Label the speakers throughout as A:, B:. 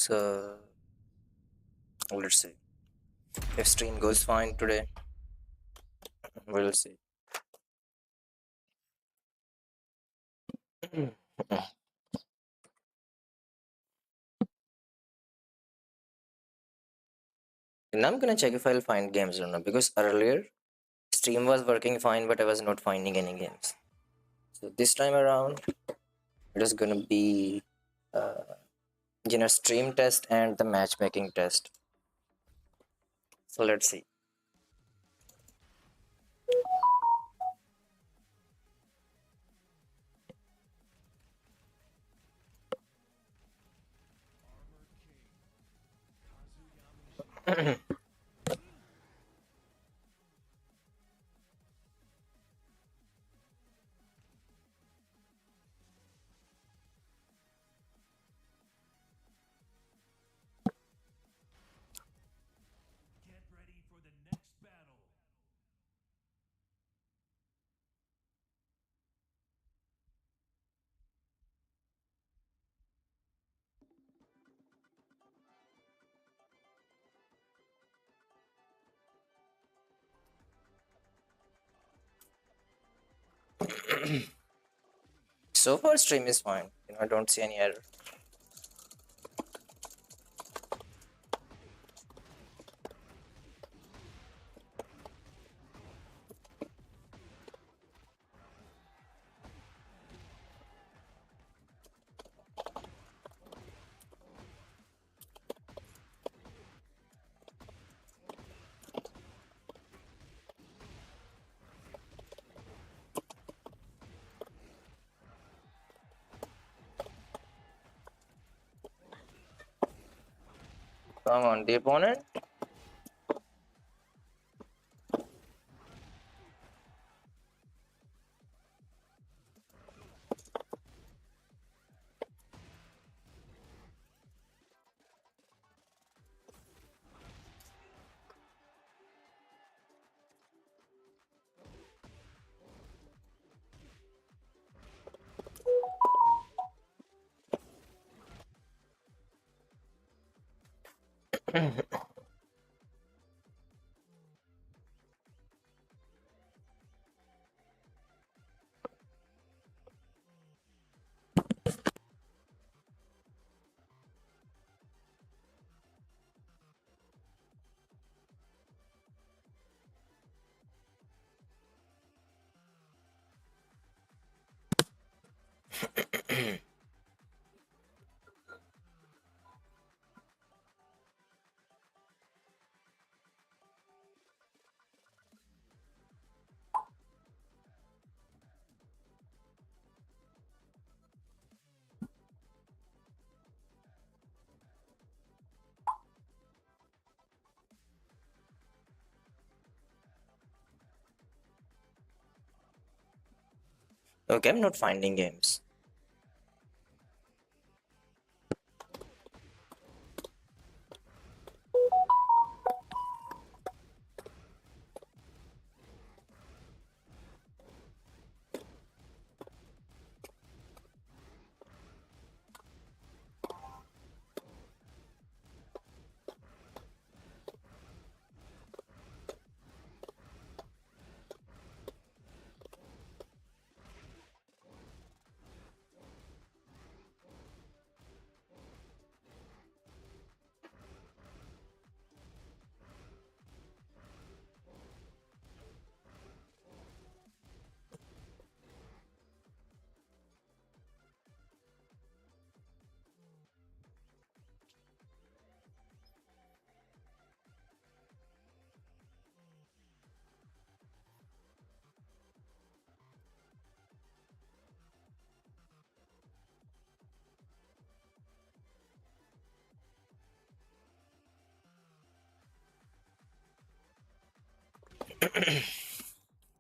A: So let's see if stream goes fine today. We'll see. And I'm gonna check if I'll find games or not because earlier stream was working fine, but I was not finding any games. So this time around, it is gonna be stream test and the matchmaking test. So let's see. So far, stream is fine. I don't see any error. Come on, the opponent. Okay, I'm not finding games.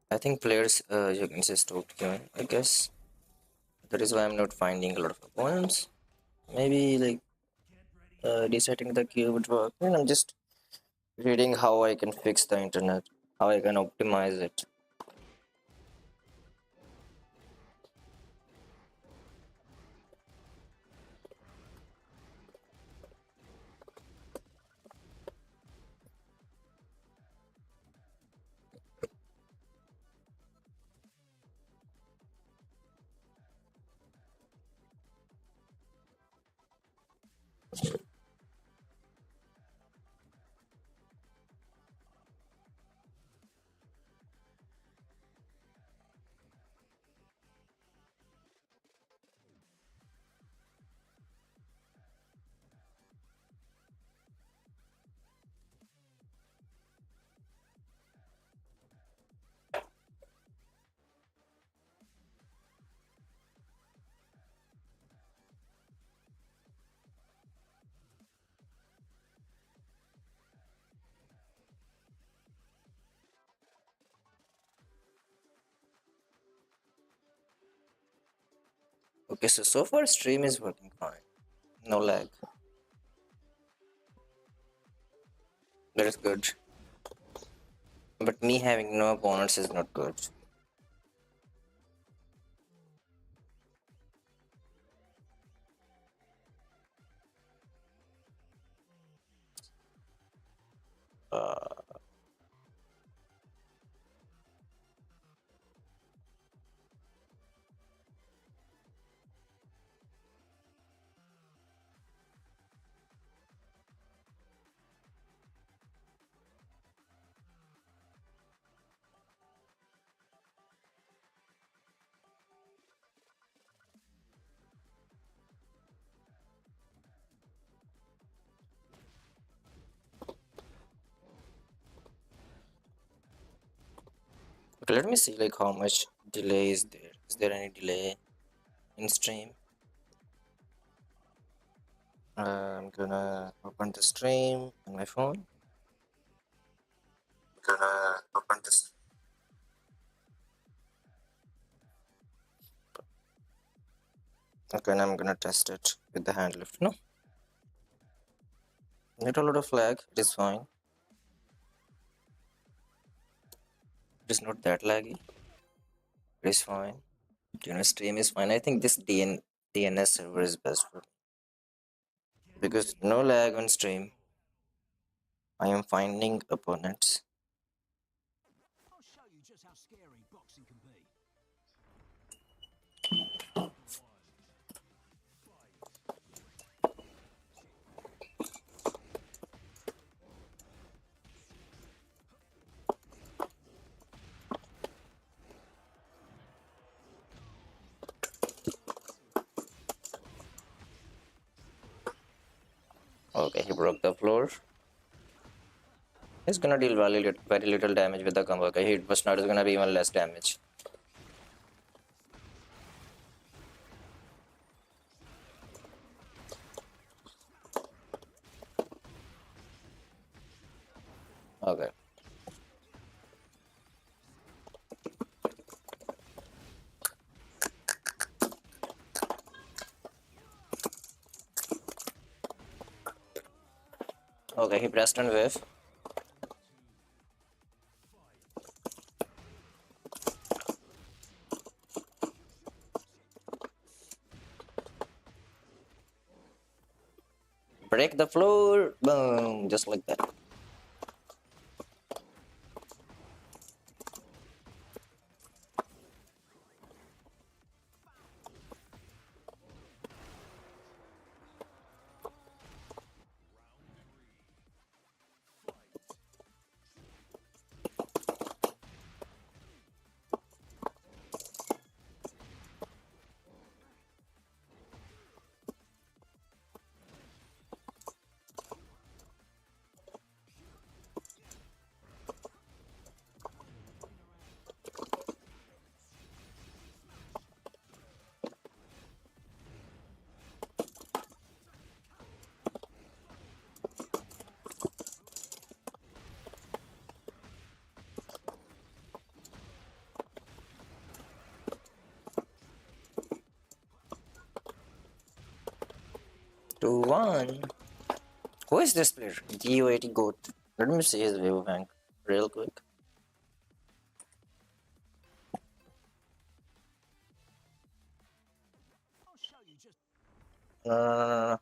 A: I think players you can say stopped queuing. I guess that is why I'm not finding a lot of opponents. Maybe like resetting the queue would work. I'm just reading how I can fix the internet, how I can optimize it. Okay, so far stream is working fine. No lag. That is good. But me having no opponents is not good. Uh, okay, let me see like how much delay is there. Is there any delay in stream? I'm gonna open the stream on my phone. Gonna open this. Okay, and I'm gonna test it with the hand lift. No, not a lot of lag. It is fine. It is not that laggy. It is fine. Stream is fine. I think this DNS server is best for me because no lag on stream. I am finding opponents.
B: I'll show you just how scary boxing can be.
A: Okay, he broke the floor. He's gonna deal very little damage with the combo. Okay, hit but not is gonna be even less damage. Okay. Okay, he pressed on wave. Break the floor. Boom. Just like that. Two one. Who is this player? GU80 Goat. Let me see his wave bank real quick.
B: I'll show you just.
A: No.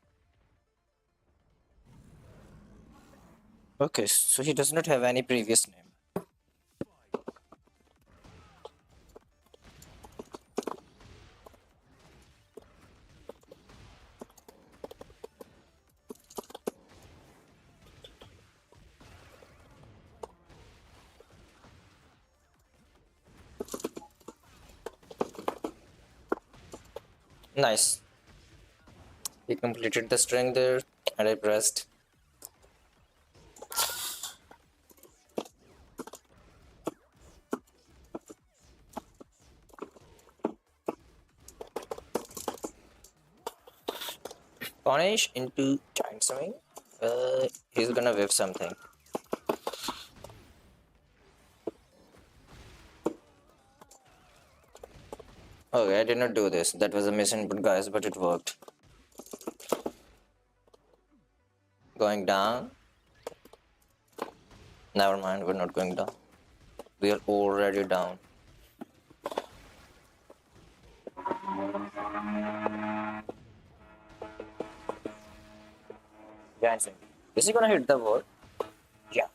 A: Okay, so he does not have any previous name. Nice. He completed the string there, and I pressed. Punish into giant swing. He's gonna whip something. Okay, I did not do this. That was a misinput, guys, but it worked. Going down. Never mind, we're not going down. We are already down. Jansen. Is he gonna hit the wall? Yeah.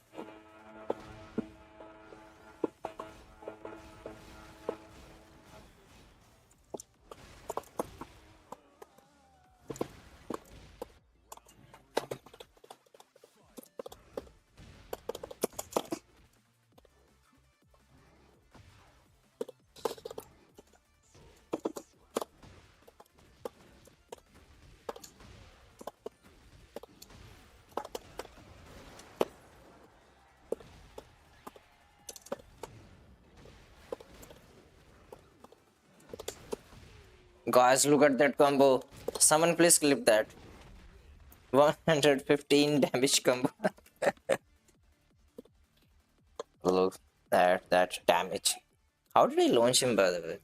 A: Guys, look at that combo. Someone please clip that. 115 damage combo. Look at that damage. How did I launch him, by the way?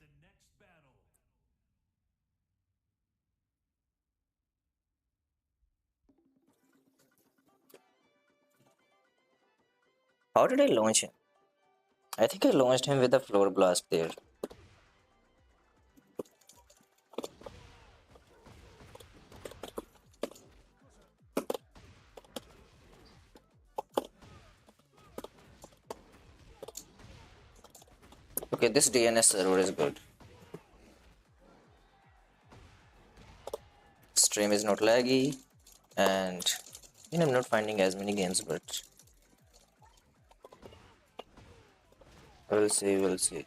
A: How did I launch him? I think I launched him with a floor blast there. Okay, this DNS server is good. Stream is not laggy, and I'm not finding as many games, but we'll see, we'll see.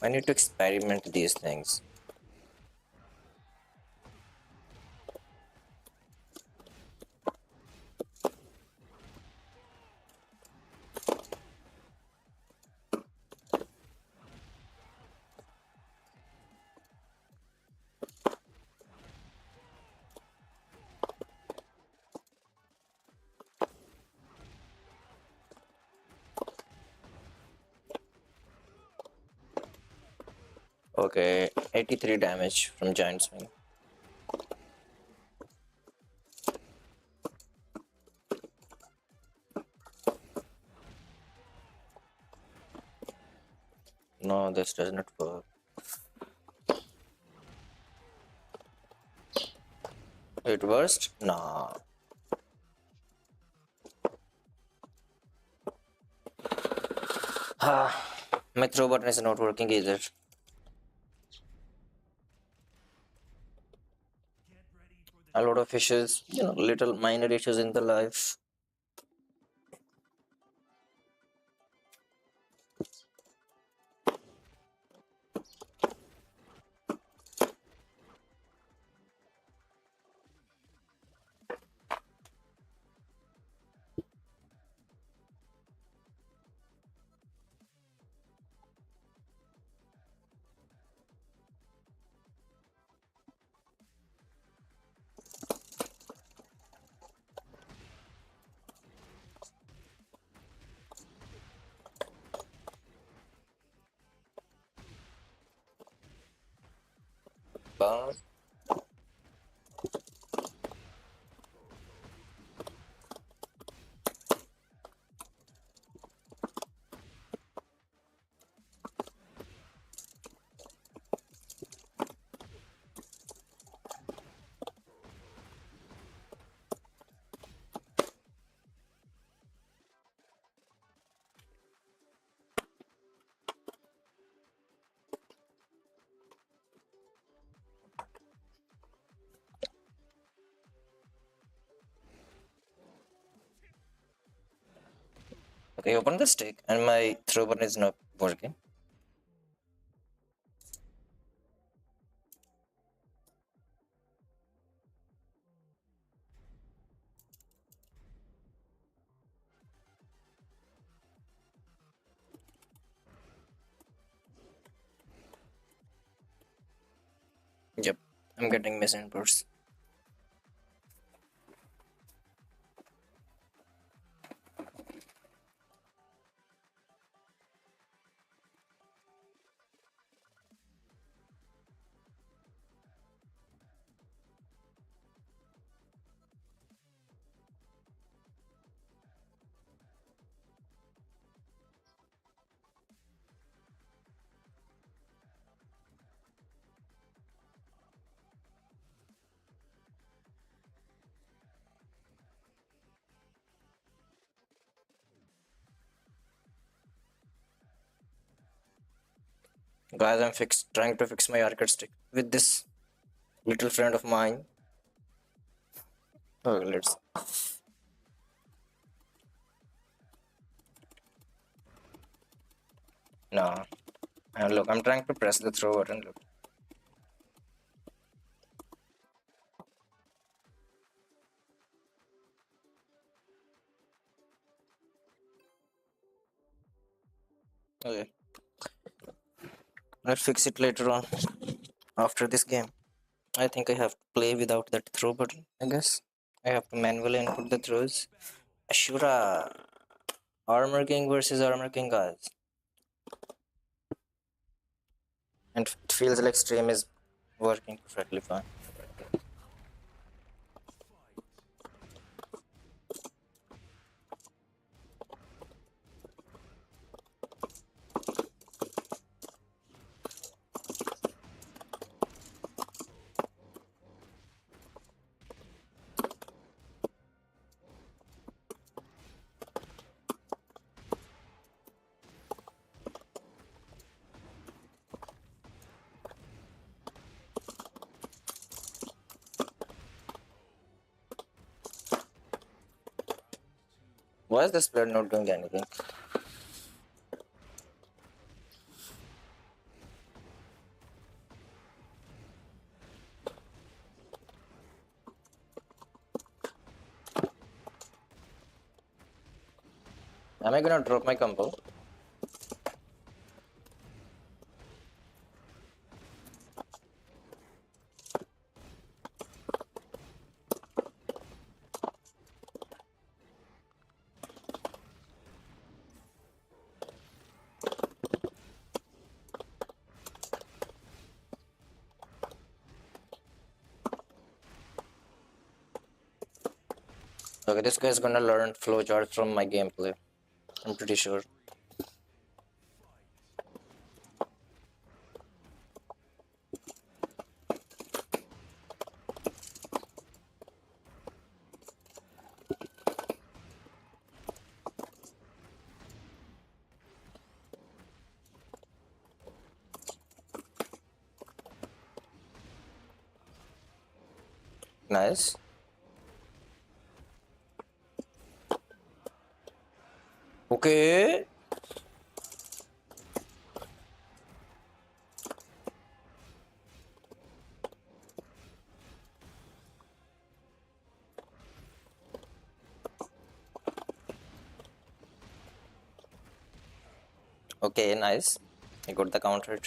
A: I need to experiment these things. Okay, 83 damage from Giant Swing. No, this does not work. It worst? Nah. My throw button is not working either. A lot of issues, little minor issues in the life. But okay, open the stick, and my throw button is not working. Yep, I'm getting misinputs. Guys, trying to fix my arcade stick with this little friend of mine. Oh, let's. No. And look, I'm trying to press the throw button. Look. Okay. Let's fix it later on after this game. I think I have to play without that throw button, I guess. I have to manually input the throws. Ashura. Armor King versus Armor King, guys. And it feels like stream is working perfectly fine. Why is this player not doing anything? Am I gonna drop my combo? Okay, this guy is gonna learn flowchart from my gameplay. I'm pretty sure. Nice. Okay. Okay, nice. I got the counter.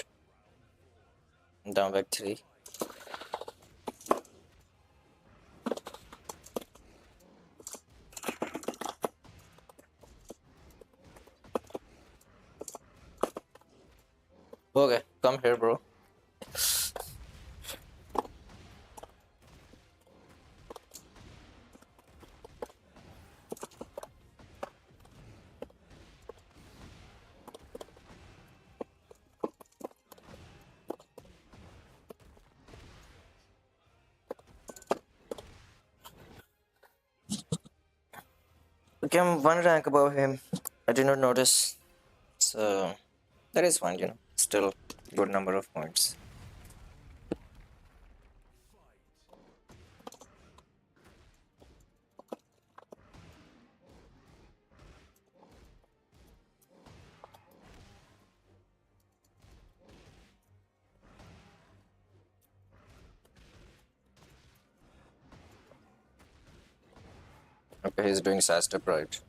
A: Down back 3. Okay, come here, bro. Okay, I'm one rank above him. I did not notice. So, that is fine, you know. Still, good number of points. Okay, he's doing side step right.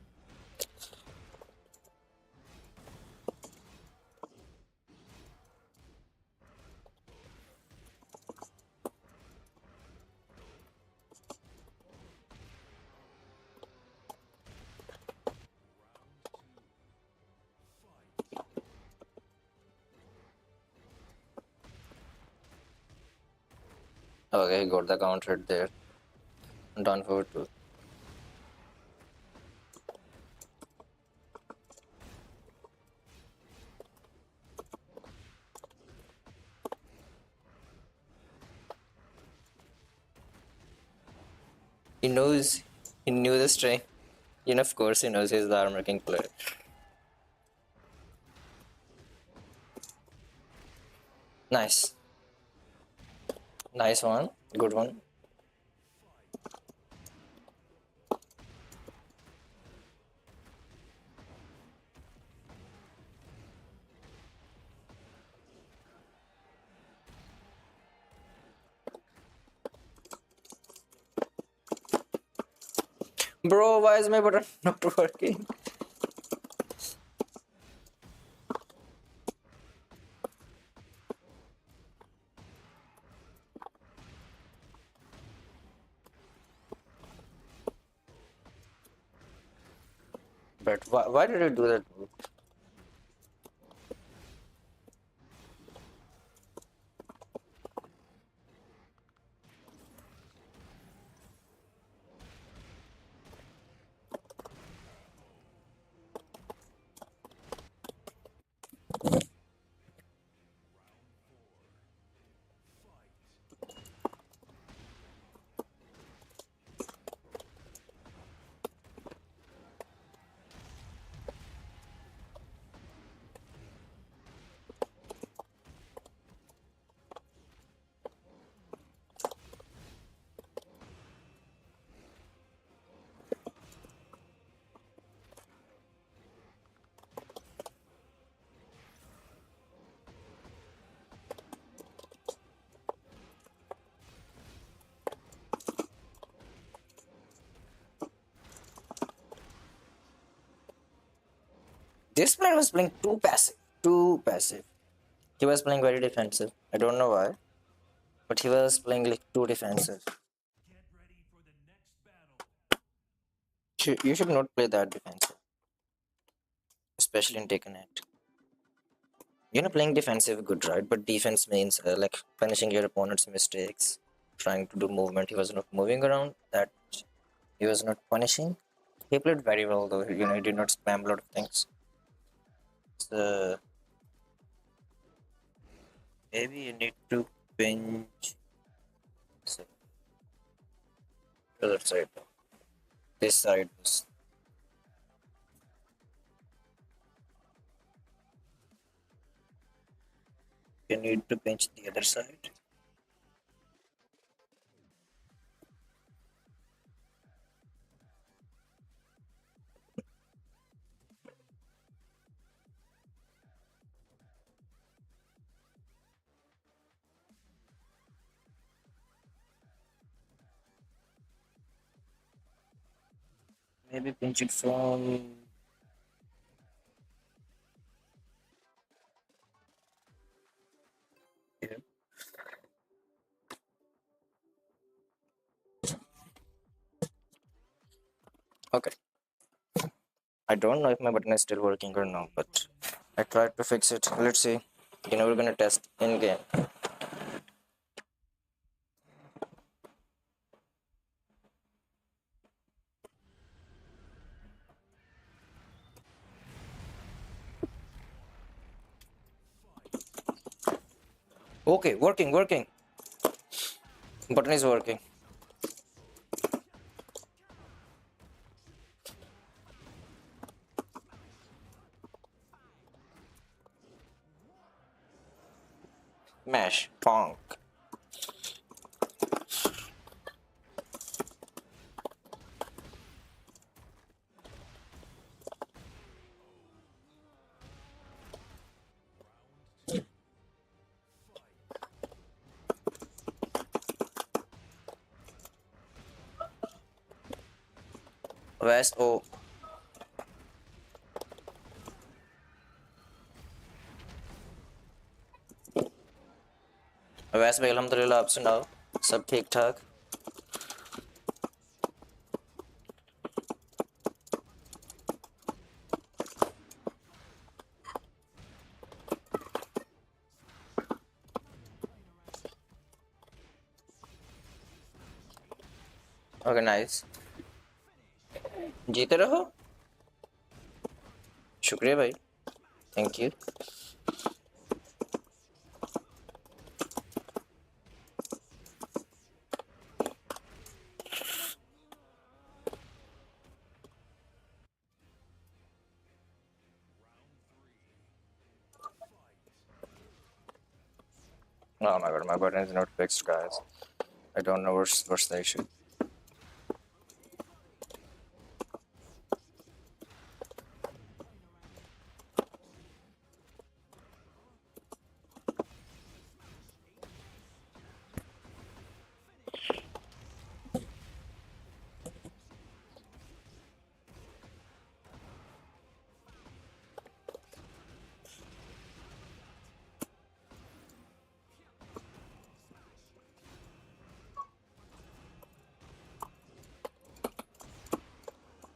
A: Okay, he got the counter there. Down for 2. He knows, he knew the string. You know, of course, he knows he's the Armor King player. Nice. Nice one. Good one. Bro, why is my button not working? But why did you do that? This player was playing too passive. Too passive. He was playing very defensive. I don't know why, but he was playing like too defensive. You should not play that defensive, especially in Taken It. Playing defensive good, right? But defense means like punishing your opponent's mistakes, trying to do movement. He was not moving around. That he was not punishing. He played very well though. He did not spam a lot of things. So maybe you need to pinch. So, other side. This side was. You need to pinch the other side. Maybe pinch it from here. Okay. I don't know if my button is still working or not, but I tried to fix it. Let's see. We're gonna test in game. Okay, working. Button is working. Mash. Ponk. West. Oh. वैसे भी अल्हम्दुलिल्लाह आप सुनाओ सब ठीक ठाक okay nice जीते रहो शुक्रिया भाई thank you Oh my god, my button is not fixed, guys. I don't know what's the issue.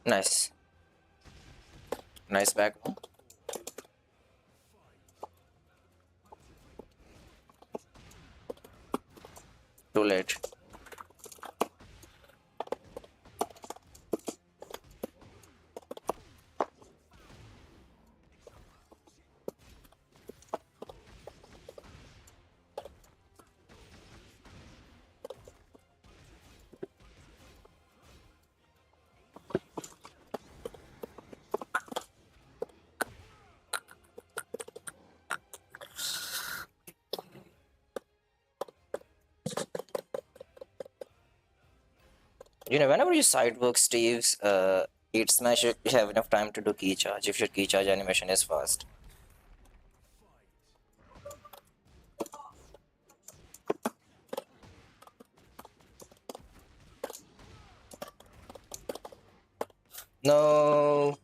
A: Nice. Nice back. Too late. You know, whenever you side work Steve's eat smash, you have enough time to do key charge if your key charge animation is fast. No.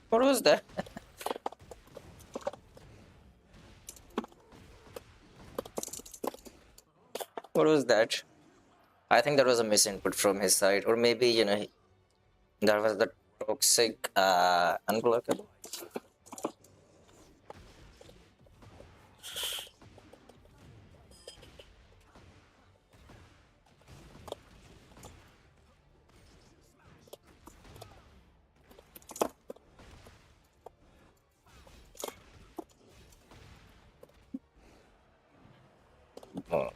A: What was that? What was that? I think that was a misinput from his side, or maybe that was the toxic unblockable. Oh.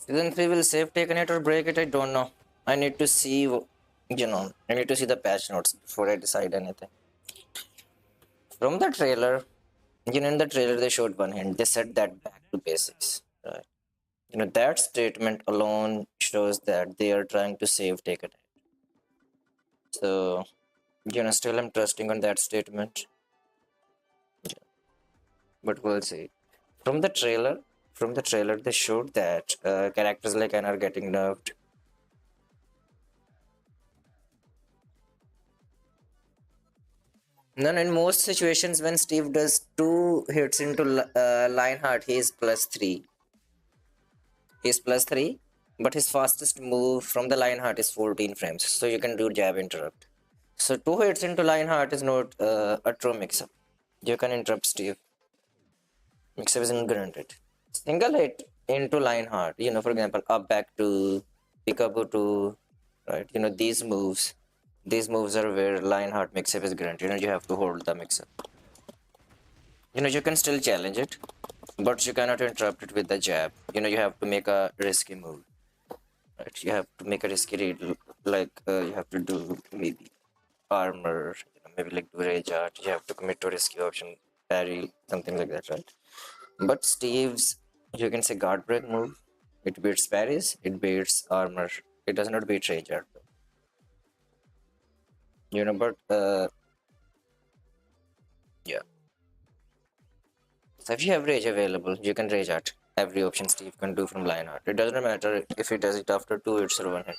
A: Season 3 will save taken it or break it, I don't know. I need to see, I need to see the patch notes before I decide anything. From the trailer, in the trailer they showed one hint. They said that back to basics. Right? That statement alone shows that they are trying to save taken it. So, still I'm trusting on that statement. But we'll see. From the trailer, they showed that characters like Anna are getting nerfed. No, no, in most situations, when Steve does 2 hits into Lionheart, he is +3. He's +3, but his fastest move from the Lionheart is 14 frames, so you can do jab interrupt. So 2 hits into Lionheart is not a true mix-up. You can interrupt Steve. Mix-up isn't granted. Single hit into Lionheart, for example, up back to Peekaboo to, right? These moves are where Lionheart mix-up is granted. You have to hold the mix-up. You can still challenge it, but you cannot interrupt it with the jab. You have to make a risky move. Right? You have to make a risky read, like you have to do maybe armor, maybe like do rage art. You have to commit to a risky option, parry, something like that, right? But Steve's, you can say guard break move. It beats parries, it beats armor. It does not beat rage art. But yeah. So if you have rage available, you can rage art. Every option Steve can do from Lionheart. It doesn't matter if he does it after 2 hits or 1 hit.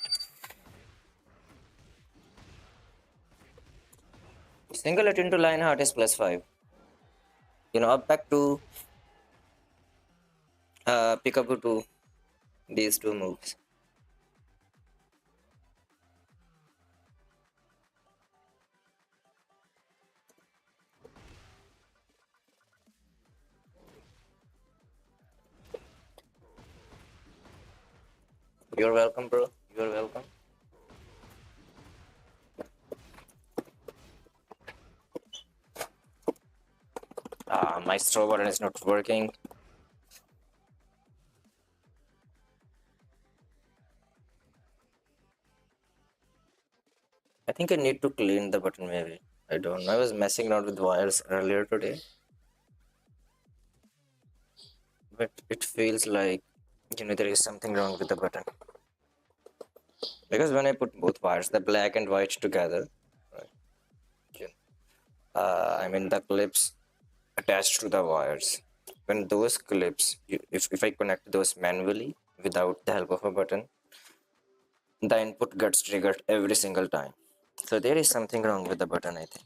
A: Single it into Lionheart is +5. Up back to pick up to these two moves. You're welcome, bro. You're welcome. My straw button is not working. I think I need to clean the button maybe. I don't know. I was messing around with wires earlier today. But it feels like, there is something wrong with the button. Because when I put both wires, the black and white together, right? I mean the clips attached to the wires. When those clips, if I connect those manually without the help of a button, the input gets triggered every single time. So there is something wrong with the button, I think.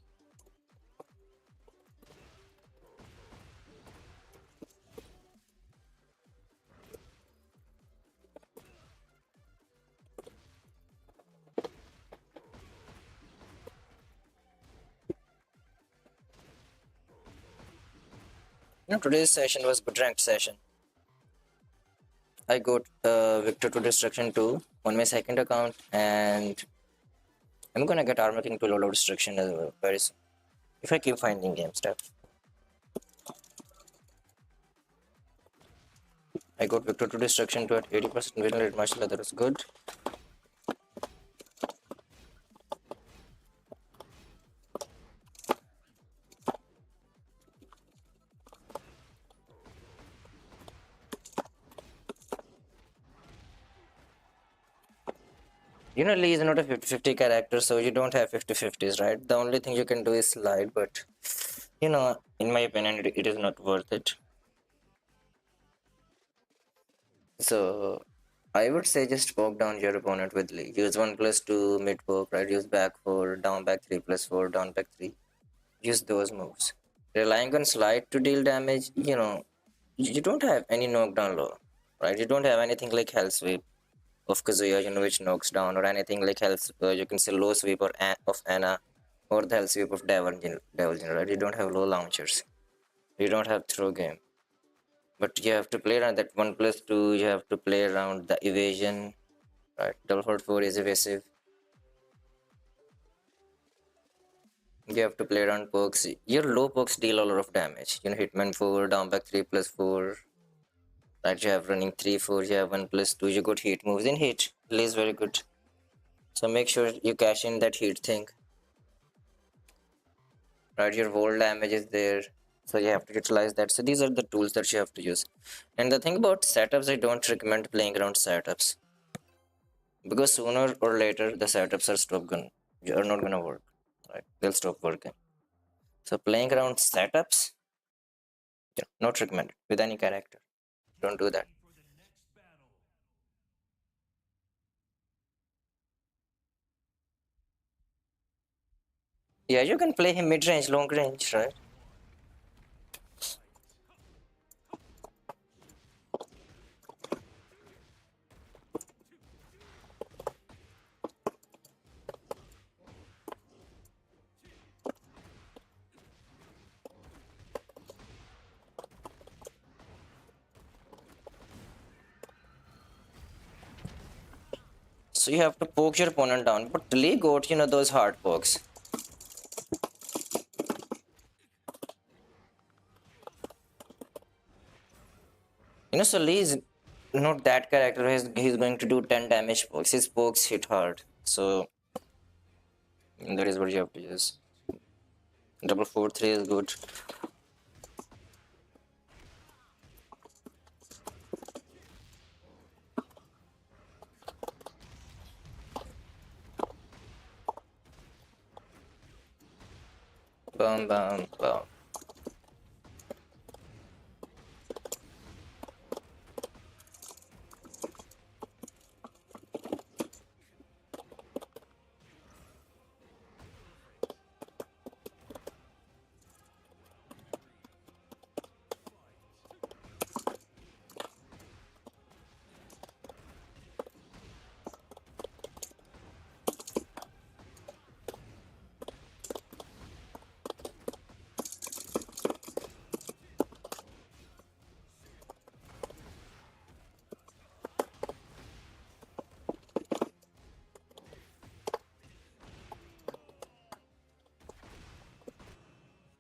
A: Today's session was good ranked session. I got Victor to Destruction 2 on my second account, and I'm gonna get Armor King to Loadout Destruction as well very soon. If I keep finding game stuff. I got Victor to Destruction 2 at 80% win rate, mashallah, that was good. Lee is not a 50-50 character, so you don't have 50-50s, right? The only thing you can do is slide, but in my opinion, it is not worth it. So I would say just poke down your opponent with Lee. Use 1+2 mid poke, right? Use back 4, down back 3+4, down back 3. Use those moves. Relying on slide to deal damage, you don't have any knockdown low, right? You don't have anything like Hell Sweep of Kazuya, which knocks down, or anything like Hell, you can say low sweep or of Anna, or the Hell Sweep of Devil, right? You don't have low launchers. You don't have throw game. But you have to play around that 1+2, you have to play around the evasion, right? Double Hold 4 is evasive. You have to play around pokes. Your low pokes deal a lot of damage. Hitman 4, down back 3+4. Right, you have running 3-4, you have 1+2, you got heat moves in heat. Lee is very good. So make sure you cash in that heat thing. Right, your wall damage is there. So you have to utilize that. So these are the tools that you have to use. And the thing about setups, I don't recommend playing around setups. Because sooner or later the setups are not gonna work. Right? They'll stop working. So playing around setups, not recommended with any character. Don't do that. Yeah, you can play him mid-range, long range, right? So you have to poke your opponent down. But Lee got, those hard pokes. So Lee is not that character. He's going to do 10 damage pokes. His pokes hit hard. So that is what you have to use. Double 4-3 is good. Bam, bam, bam.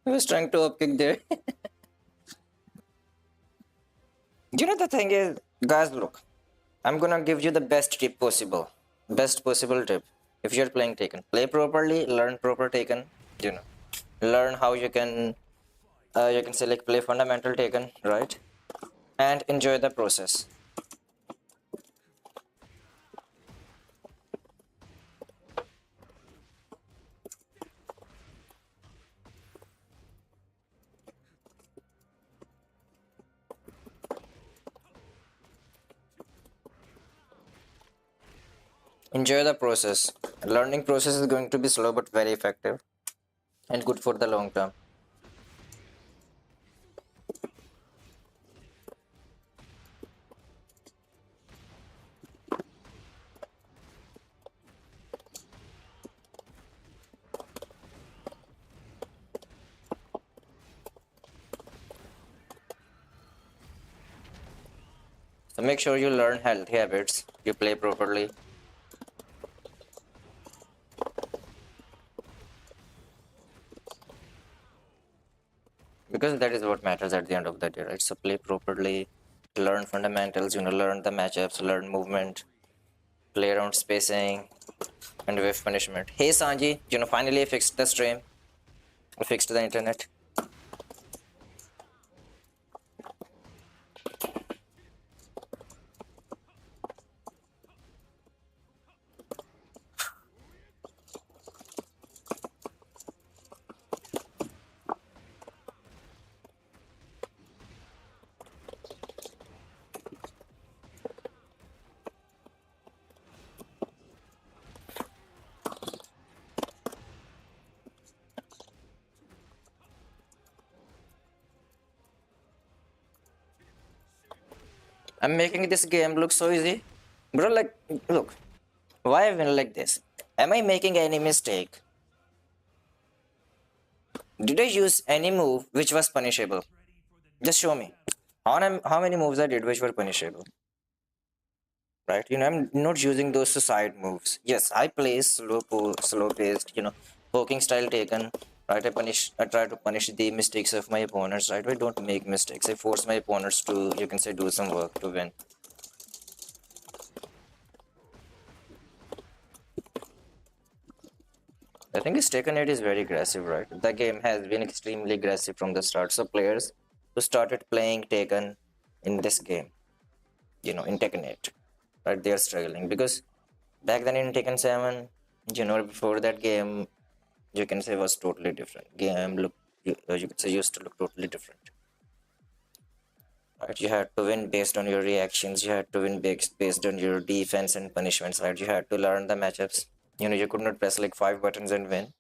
A: I was trying to upkick there. You know, the thing is, guys, look, I'm gonna give you the best tip possible. Best possible tip. If you're playing Taken, play properly, learn proper Taken, you know, learn how you can say like play fundamental Taken, right? And enjoy the process. Enjoy the process. Learning process is going to be slow but very effective and good for the long term. So make sure you learn healthy habits, you play properly. Because that is what matters at the end of the day, right? So play properly, learn fundamentals, learn the matchups, learn movement, play around spacing, and wave punishment. Hey Sanji, finally I fixed the stream. I fixed the internet. I'm making this game look so easy. Bro, like, look, why I win like this? Am I making any mistake? Did I use any move which was punishable? Just show me. How many moves I did which were punishable? Right? I'm not using those suicide moves. Yes, I play slow paced, poking style Taken. Right? I try to punish the mistakes of my opponents, right? I don't make mistakes. I force my opponents to, you can say, do some work to win. I think his Taken 8 is very aggressive, right? The game has been extremely aggressive from the start. So players who started playing Taken in this game, in Tekken 8, right? They are struggling because back then in Tekken 7, before that game, you can say was totally different. Game look, you could say used to look totally different. Right? You had to win based on your reactions. You had to win based on your defense and punishments. Right? You had to learn the matchups. You could not press like 5 buttons and win.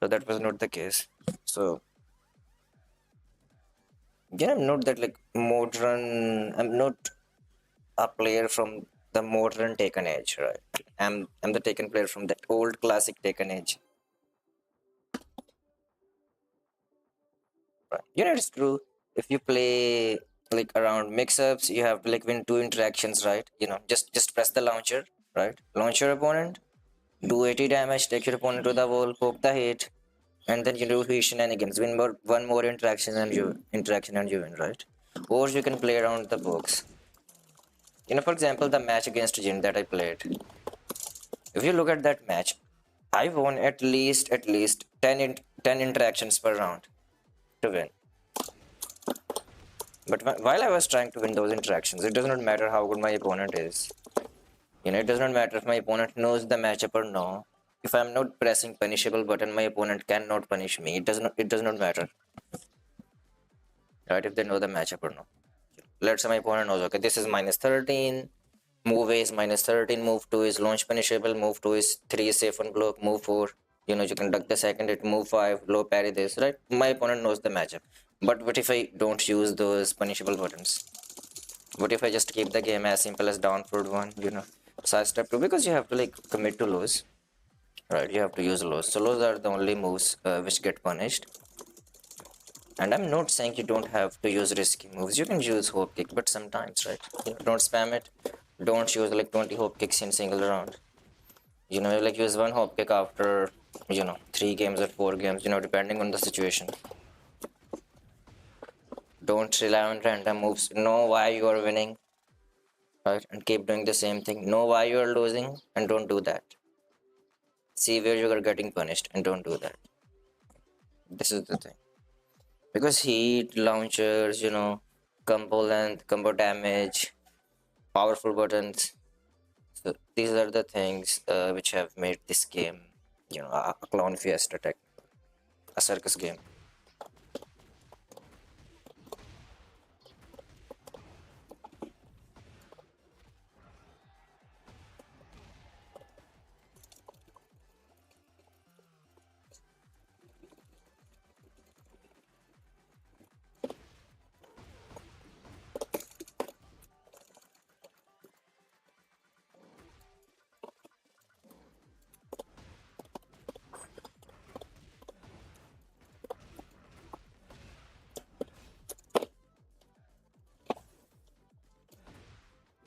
A: So that was not the case. So I'm not that like modern. I'm not a player from the modern Taken Age, right? I'm the Taken player from that old classic Taken Age. Right. It's true. If you play like around mix-ups, you have to like win 2 interactions, right? Just press the launcher, right? Launch your opponent, do 80 damage, take your opponent to the wall, poke the hit, and then you do his shenanigans. Win one more interaction and you win, right? Or you can play around the box. For example, the match against Jin that I played. If you look at that match, I won at least 10 interactions per round to win. But while I was trying to win those interactions, it does not matter how good my opponent is. It does not matter if my opponent knows the matchup or no. If I'm not pressing punishable button, my opponent cannot punish me. It does not matter. Right, if they know the matchup or no. Let's say my opponent knows, okay, this is -13. Move A is -13, move 2 is launch punishable, move 2 is 3 is safe on block, move 4, you can duck the second hit, move 5, low parry this, right? My opponent knows the matchup. But what if I don't use those punishable buttons? What if I just keep the game as simple as down forward 1, side step 2? Because you have to like commit to lows, right? You have to use lows. So lows are the only moves which get punished. And I'm not saying you don't have to use risky moves. You can use hope kick, but sometimes, right? Don't spam it. Don't use like 20 hope kicks in single round. Like use one hope kick after 3 games or 4 games, depending on the situation. Don't rely on random moves. Know why you are winning, right? And keep doing the same thing. Know why you are losing and don't do that. See where you are getting punished and don't do that. This is the thing. Because heat, launchers, combo length, combo damage, powerful buttons. So these are the things which have made this game, a clown fiesta tech, a circus game.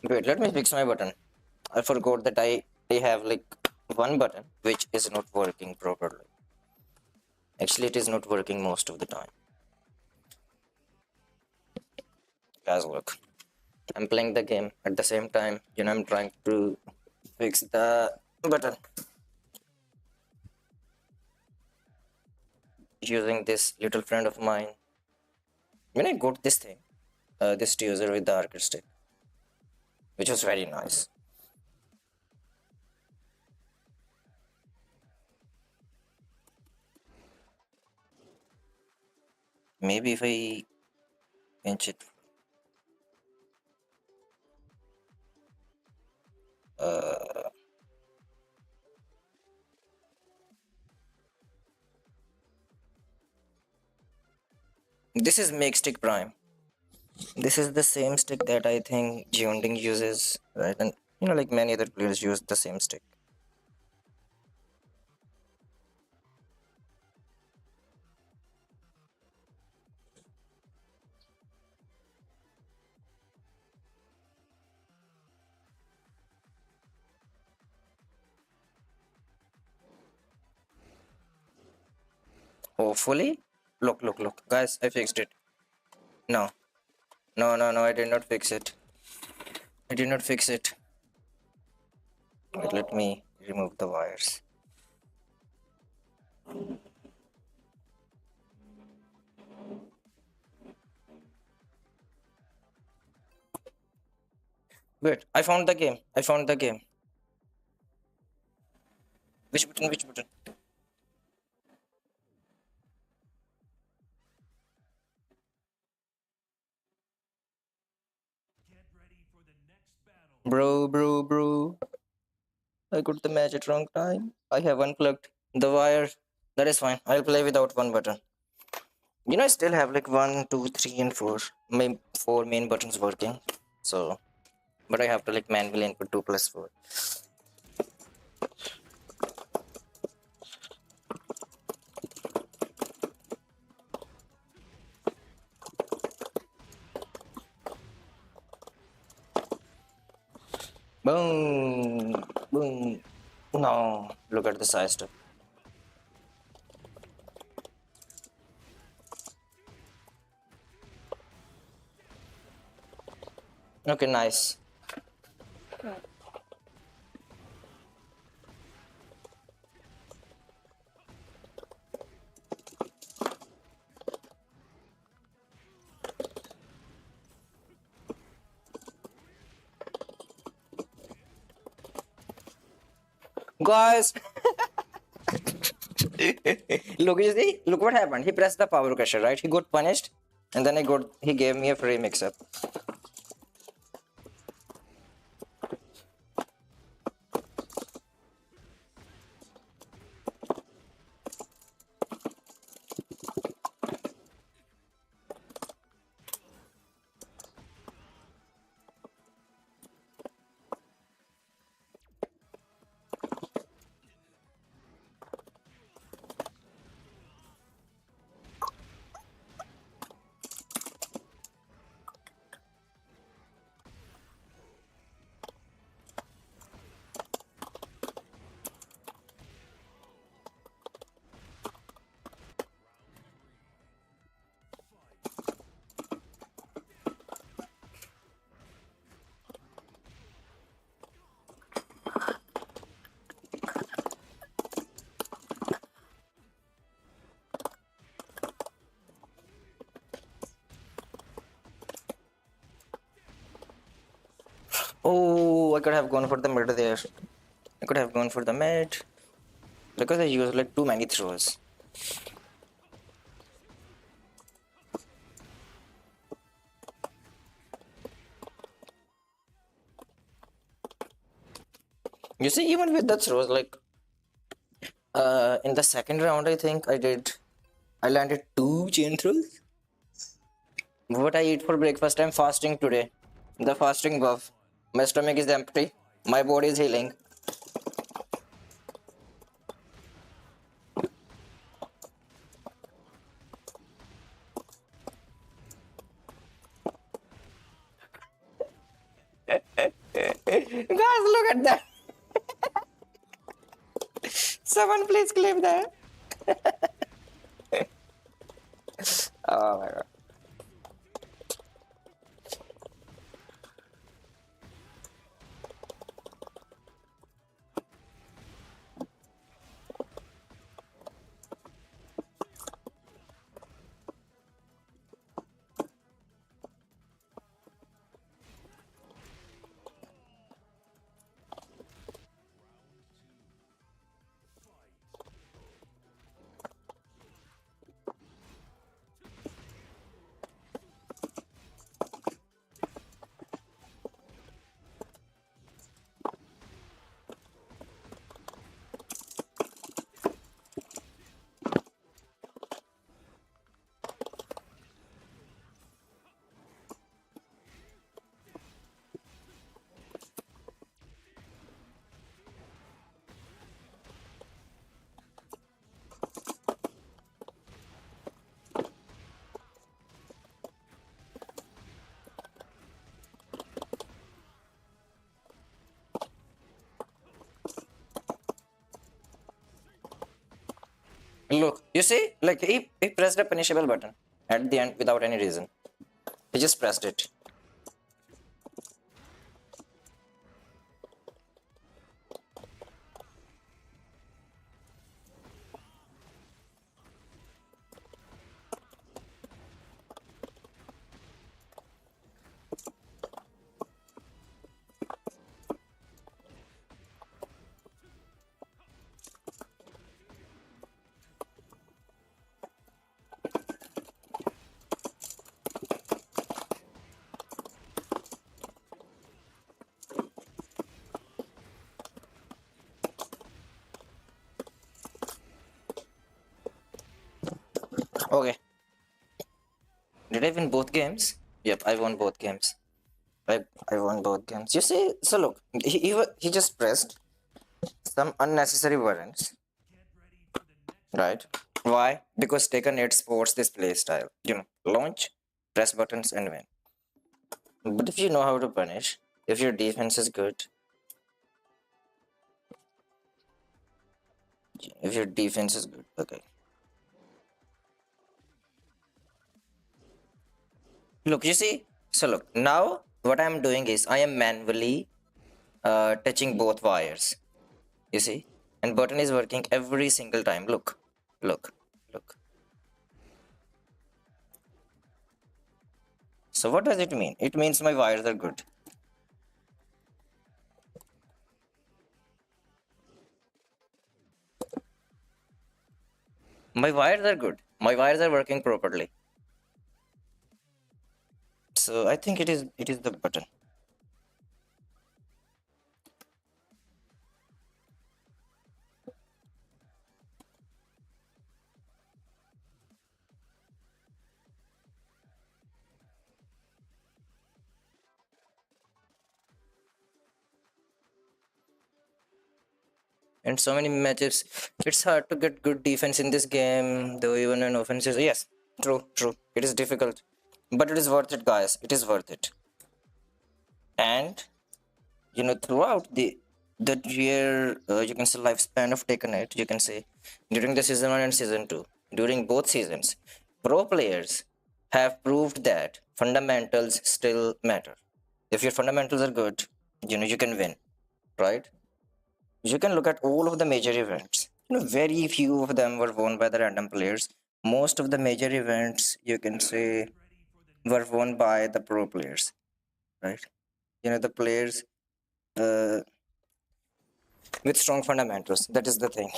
A: Wait, let me fix my button. I forgot that I have like one button which is not working properly. Actually, it is not working most of the time. Guys, look. I'm playing the game at the same time, I'm trying to fix the button using this little friend of mine. When I got this thing, this user with the arcade stick, which was very nice. Maybe if I pinch it, uh, this is Make Stick Prime. This is the same stick that I think Jeonding uses, right? And like many other players use the same stick. Hopefully, look, guys, I fixed it. No, no, I did not fix it. I did not fix it. Wait, let me remove the wires. Wait, I found the game. I found the game. Which button? Which button? Bro. I got the match at wrong time. I have unplugged the wire. That is fine. I'll play without one button. I still have like 1, 2, 3, and 4. My 4 main buttons working. So, but I have to like manually input 2 + 4. Boom, boom. No, look at the size stuff. Okay, nice. Guys, look, you see, look what happened. He pressed the power crusher, right? He got punished, and then he gave me a free mix-up. Oh, I could have gone for the mid there. I could have gone for the mid because I used like too many throws. You see, even with the throws, like in the second round, I think I landed two chain throws. What I eat for breakfast? I'm fasting today. The fasting buff. My stomach is empty. My body is healing. Guys, look at that. Someone please clip that. Oh my god. Look, you see, like he pressed a punishable button at the end without any reason. He just pressed it. Okay. Did I win both games? Yep, I won both games. I won both games. You see, so look, he just pressed some unnecessary buttons, right? Why? Because Taken 8 sports this play style. Launch, press buttons, and win. But if you know how to punish, if your defense is good, if your defense is good, okay. Look, you see, so look, now what I'm doing is I am manually touching both wires, you see, and button is working every single time. Look, look, look. So what does it mean? It means my wires are good. My wires are good. My wires are working properly. So I think it is the button. And so many matches, it's hard to get good defense in this game, though even when offense is yes, true. It is difficult. But it is worth it, guys. It is worth it. And throughout the year you can say lifespan of Taken It, you can say during the season 1 and season 2, during both seasons, pro players have proved that fundamentals still matter. If your fundamentals are good, you can win, right? You can look at all of the major events. Very few of them were won by the random players. Most of the major events, you can say, were won by the pro players, right? The players uh, with strong fundamentals. That is the thing.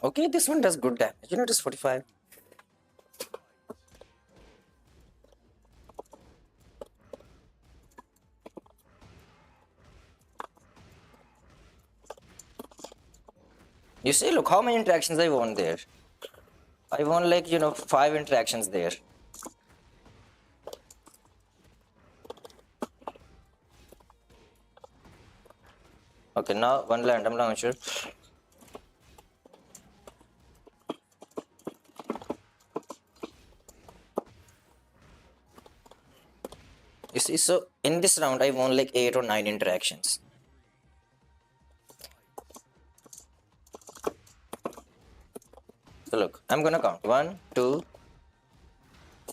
A: Okay, this one does good damage. You know, it is 45. You see, look how many interactions I won there. I won like, 5 interactions there. Okay, now one random launcher. You see, so in this round, I won like 8 or 9 interactions. So look, I'm gonna count 1, 2,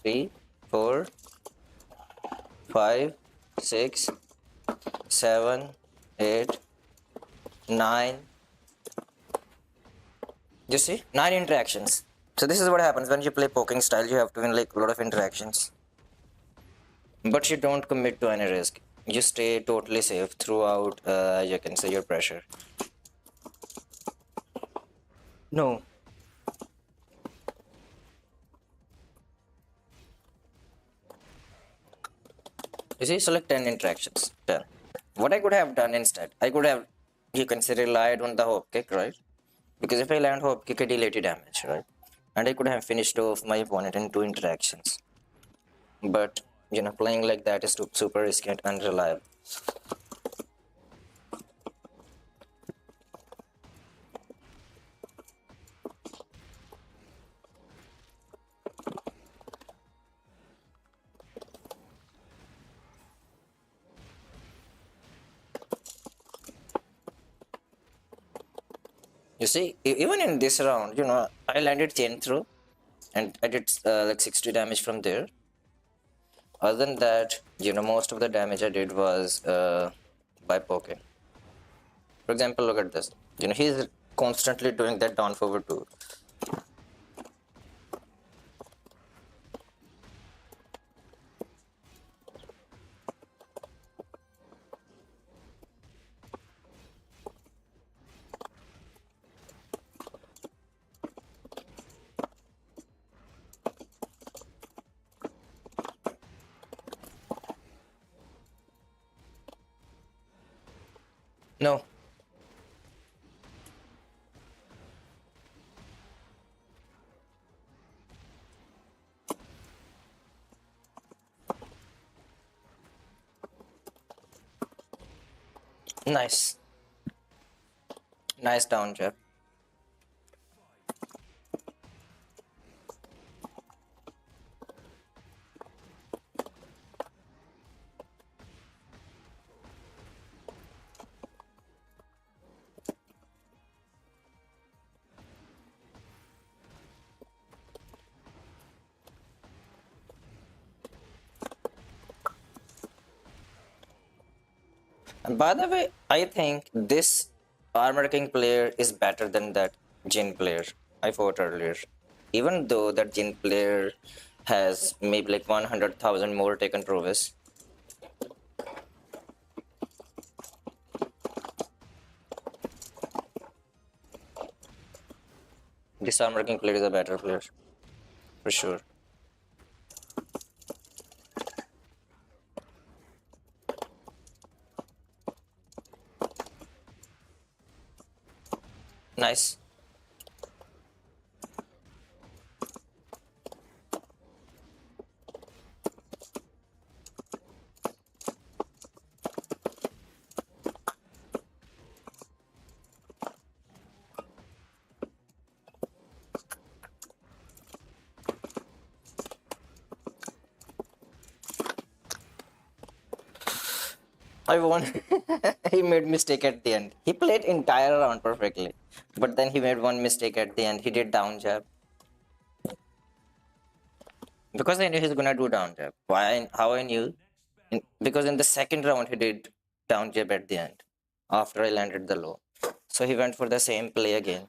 A: 3, 4, 5, 6, 7, 8, 9. You see, 9 interactions. So this is what happens when you play poking style. You have to win like a lot of interactions. But you don't commit to any risk. You stay totally safe throughout, you can say, your pressure. No. You see, select 10 interactions. 10. What I could have done instead, I could have, you can say, relied on the hope kick, right? Because if I land hope kick, I deal 80 damage, right? And I could have finished off my opponent in 2 interactions. But, playing like that is super risky and unreliable. You see, even in this round, I landed chain through and I did like 60 damage from there. Other than that, most of the damage I did was by poking. For example, look at this. He's constantly doing that down forward too. No. Nice. Nice down jab. And by the way, I think this Armor King player is better than that Jin player I fought earlier. Even though that Jin player has maybe like 100,000 more taken prowess. This Armor King player is a better player. For sure. Nice. I won. He made mistake at the end. He played entire round perfectly, but then he made one mistake at the end. He did down jab because I knew he's gonna do down jab. Why? How I knew? Because in the second round he did down jab at the end after I landed the low. So he went for the same play again.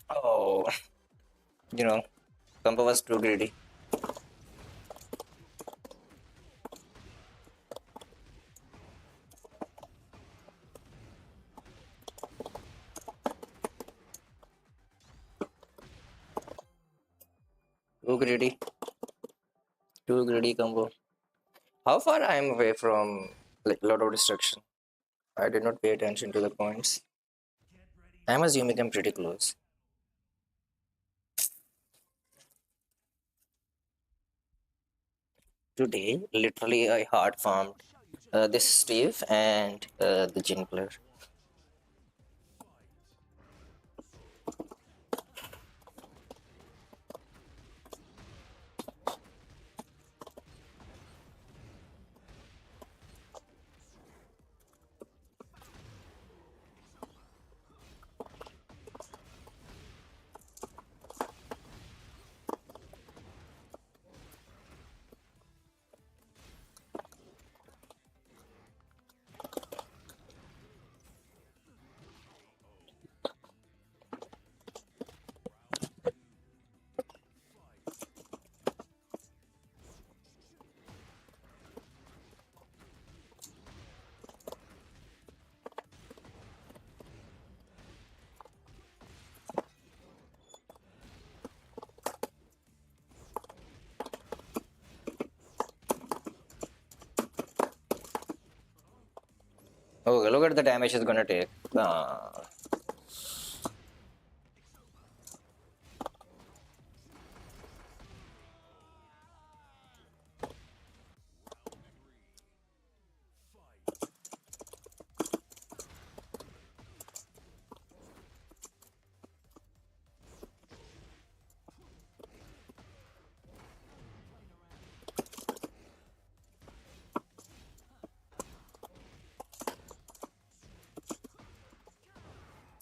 A: Oh, you know, Kampa was too greedy. Too greedy. Too greedy combo. How far I am away from like lot of destruction? I did not pay attention to the points. I'm assuming I'm pretty close. Today, literally, I hard farmed this Steve and the Jin player. Okay, look at the damage he's gonna take.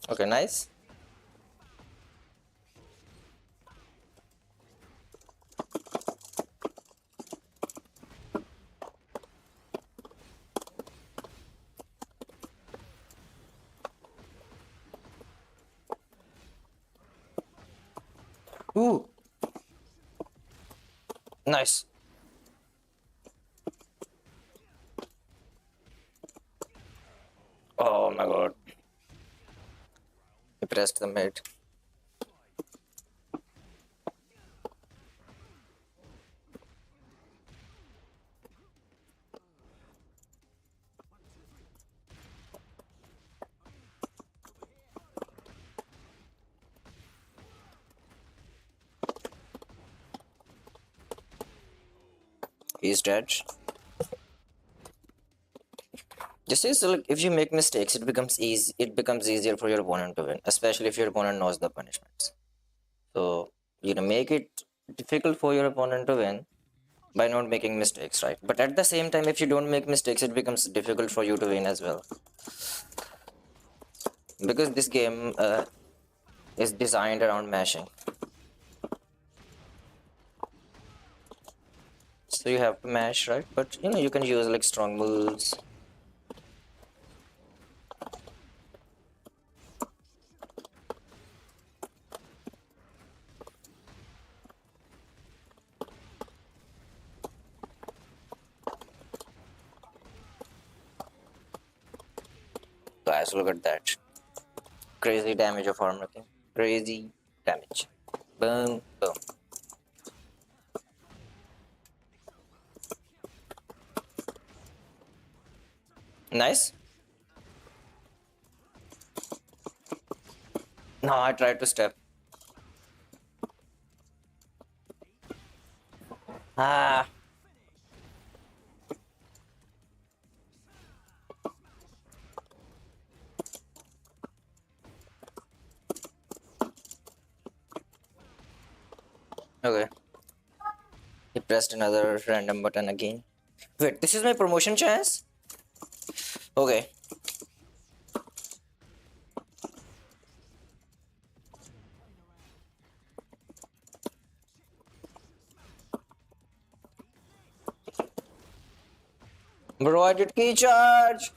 A: Okay, nice. Ooh, nice. Oh my god. He pressed the mid. He's dead. Just is like if you make mistakes, it becomes easy. It becomes easier for your opponent to win, especially if your opponent knows the punishments. So make it difficult for your opponent to win by not making mistakes, right? But at the same time, if you don't make mistakes, it becomes difficult for you to win as well, because this game is designed around mashing. So you have to mash, right? But you can use like strong moves. Guys, look at that. Crazy damage of armor king. Crazy damage. Boom, boom. Nice. No, I tried to step. Ah. Okay. He pressed another random button again. Wait, this is my promotion chance? Okay. Bro, I did key charge.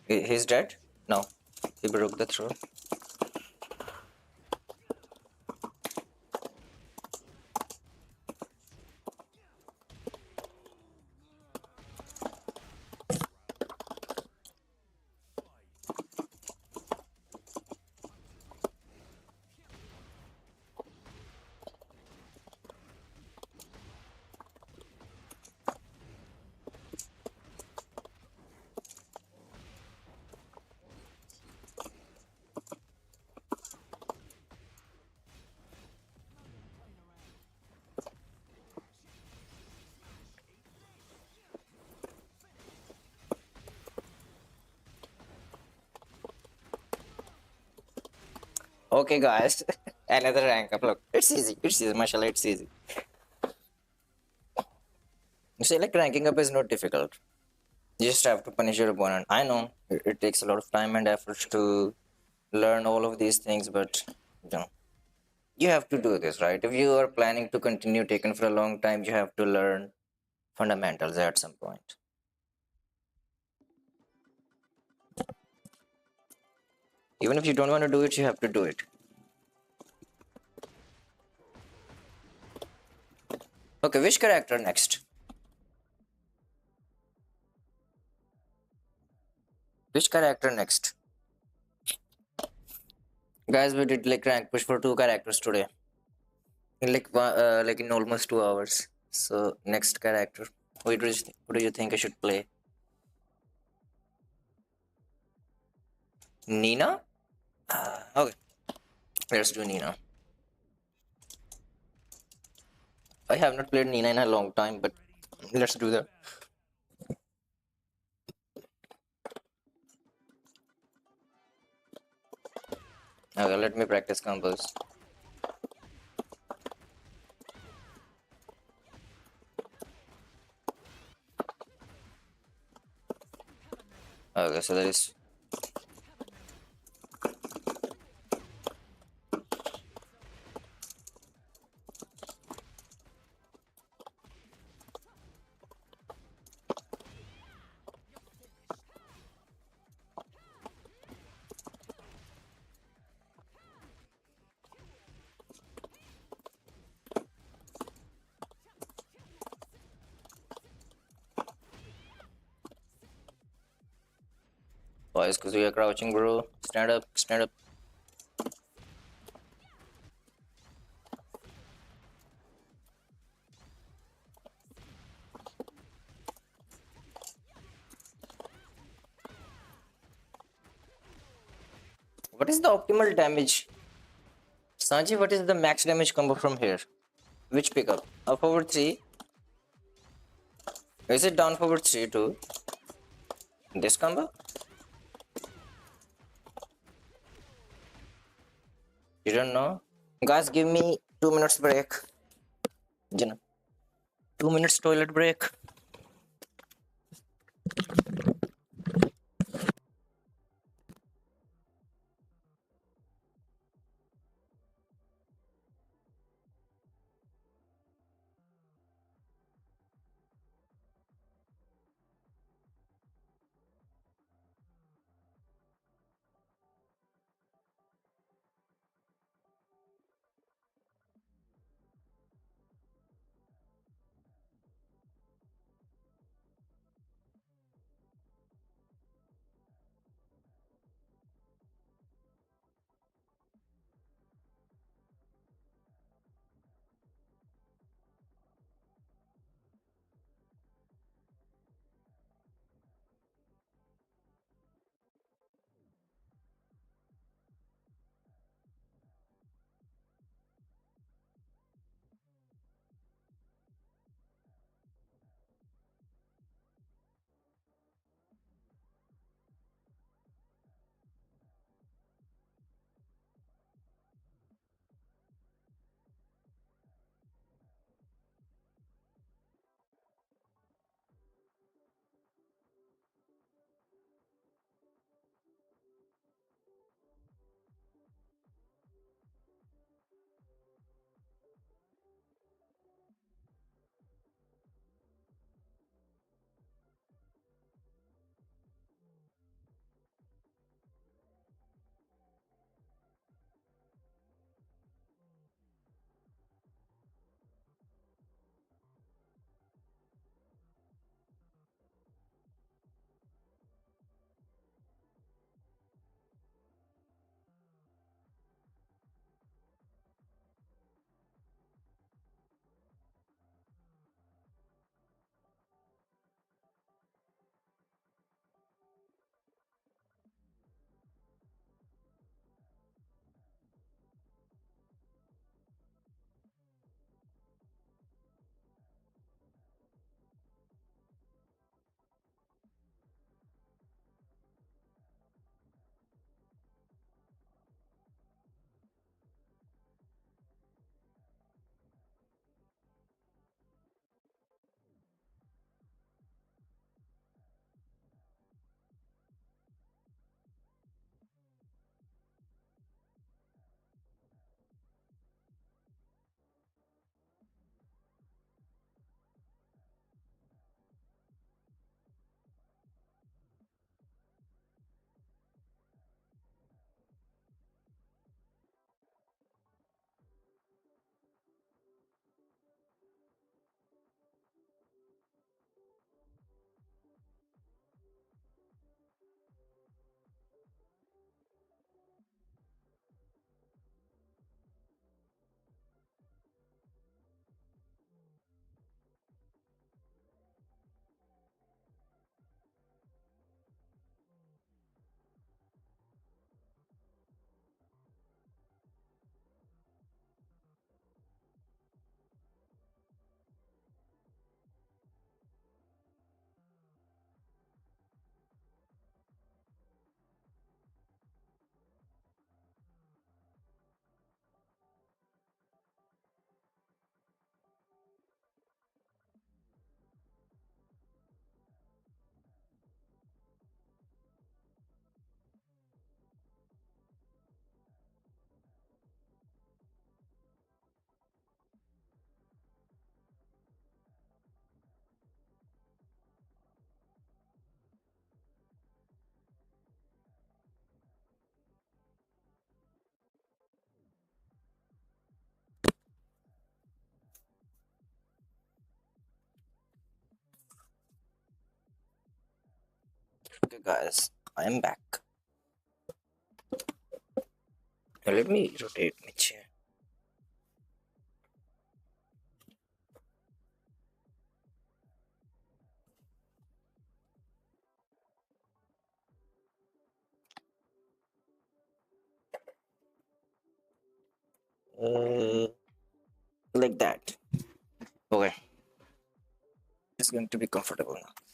A: He's dead? No. He broke the throw. Okay, guys. Another rank up. Look, it's easy. It's easy. Mashallah, it's easy. You see, like ranking up is not difficult. You just have to punish your opponent. I know it takes a lot of time and effort to learn all of these things, but you have to do this, right? If you are planning to continue taking for a long time, you have to learn fundamentals at some point. Even if you don't want to do it, you have to do it. Okay, which character next? Which character next? Guys, we did like rank push for two characters today. In like in almost 2 hours. So next character. Who do you think I should play? Nina? Okay, let's do Nina. I have not played Nina in a long time, but let's do that. Okay, let me practice combos. Okay, so there is. Boys, because we are crouching, bro. Stand up, stand up. What is the optimal damage? Sanji, what is the max damage combo from here? Which pickup? Up forward 3? Is it down forward 3 too? This combo? You don't know? Guys, give me 2 minutes break. You know, 2 minutes toilet break. Okay, guys, I am back. Now let me rotate my chair. Uh, like that. Okay, it's going to be comfortable now.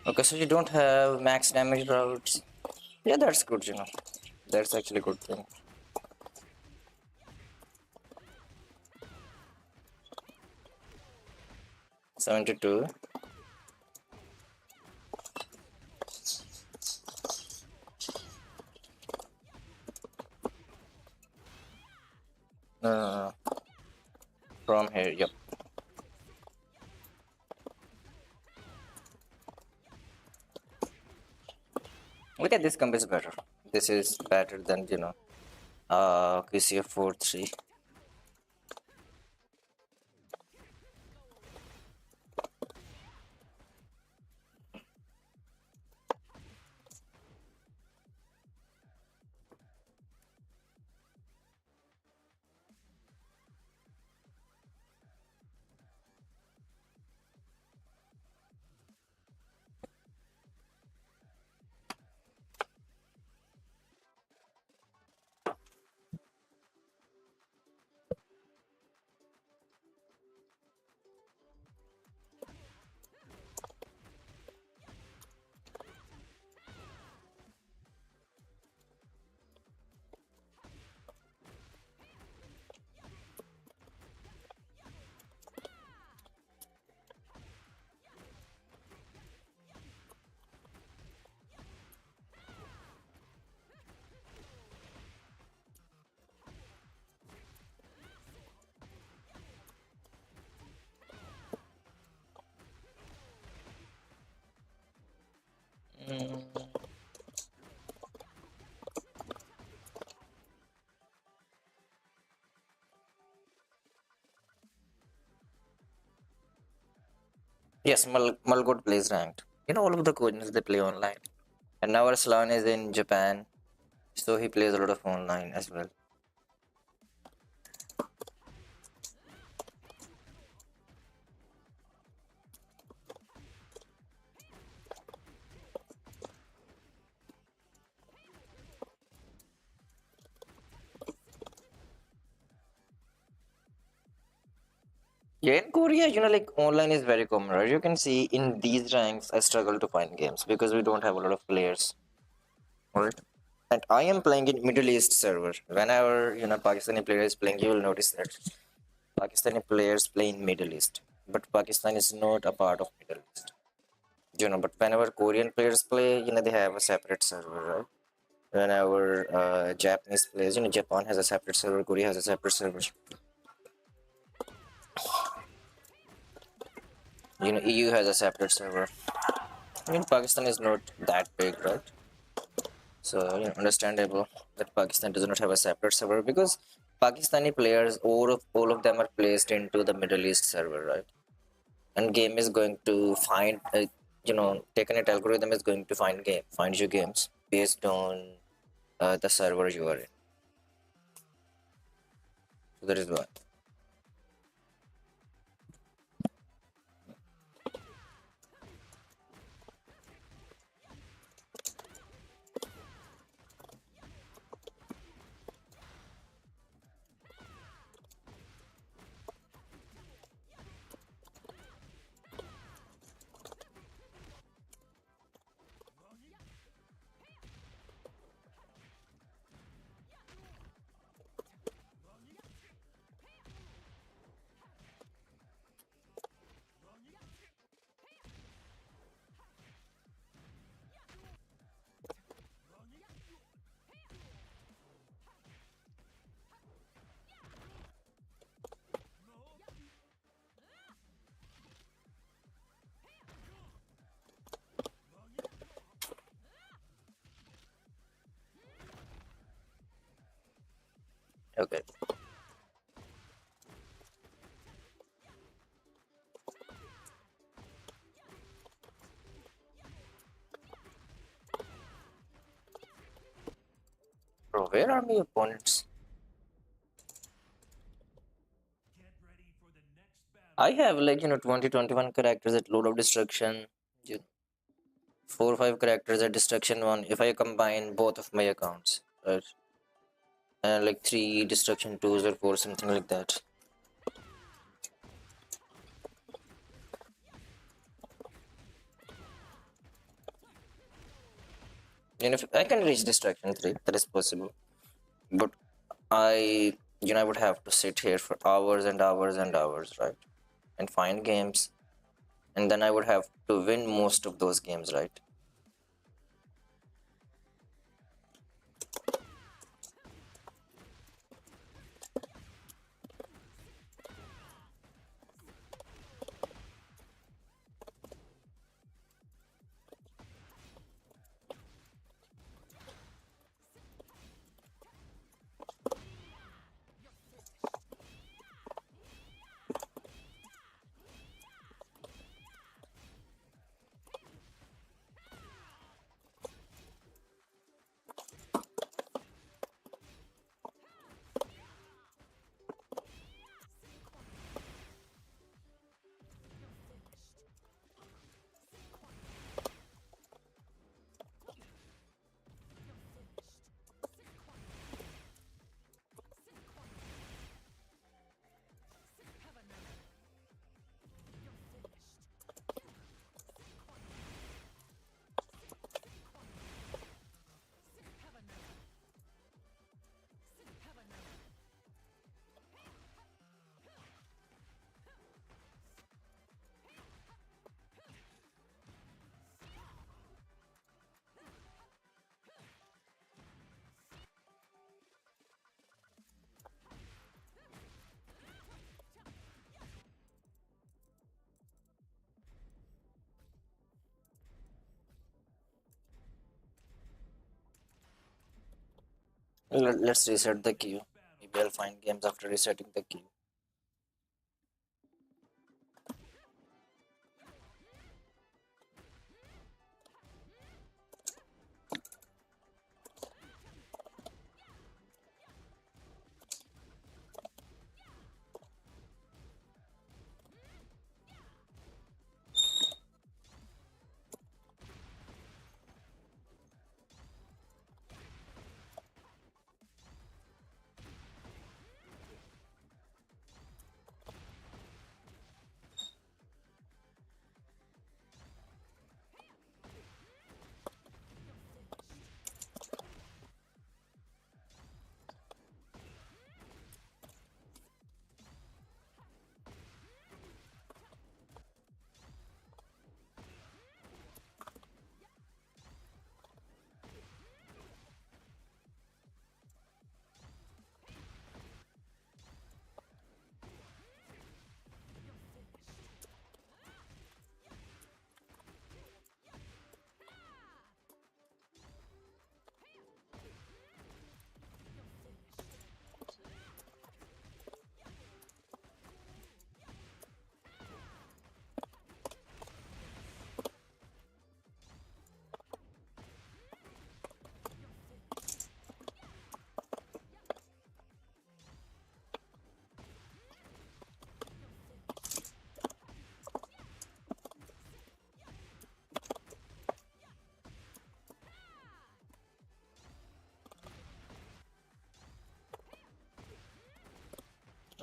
A: Okay, so you don't have max damage routes. Yeah, that's good, you know. That's actually a good thing. 72. No. From here, yep. Look at this comp is better. This is better than, you know, QCF 4-3. Mm. Yes, Mulgod plays ranked. You know, all of the Koreans they play online. And now Arslan is in Japan, so he plays a lot of online as well. Yeah, in Korea, you know, like online is very common, right? You can see in these ranks, I struggle to find games because we don't have a lot of players, right? And I am playing in Middle East server. Whenever you know Pakistani player is playing, you will notice that Pakistani players play in Middle East, but Pakistan is not a part of Middle East. You know, but whenever Korean players play, you know, they have a separate server, right? Whenever Japanese players, you know, Japan has a separate server, Korea has a separate server. You know, EU has a separate server. I mean, Pakistan is not that big, right? So, you know, understandable that Pakistan does not have a separate server because Pakistani players, all of them are placed into the Middle East server, right? And game is going to find, you know, Technet algorithm is going to find you games based on the server you are in. So that is why. Okay. Bro, where are my opponents? I have like 20 21 characters at Load of Destruction, you 4 or 5 characters at Destruction 1 if I combine both of my accounts, right? And like 3 Destruction 2s or 4, something like that. If I can reach Destruction 3, that is possible. But I would have to sit here for hours and hours and hours, right? And find games. And then I would have to win most of those games, right? Let's reset the queue. Maybe I'll find games after resetting the queue.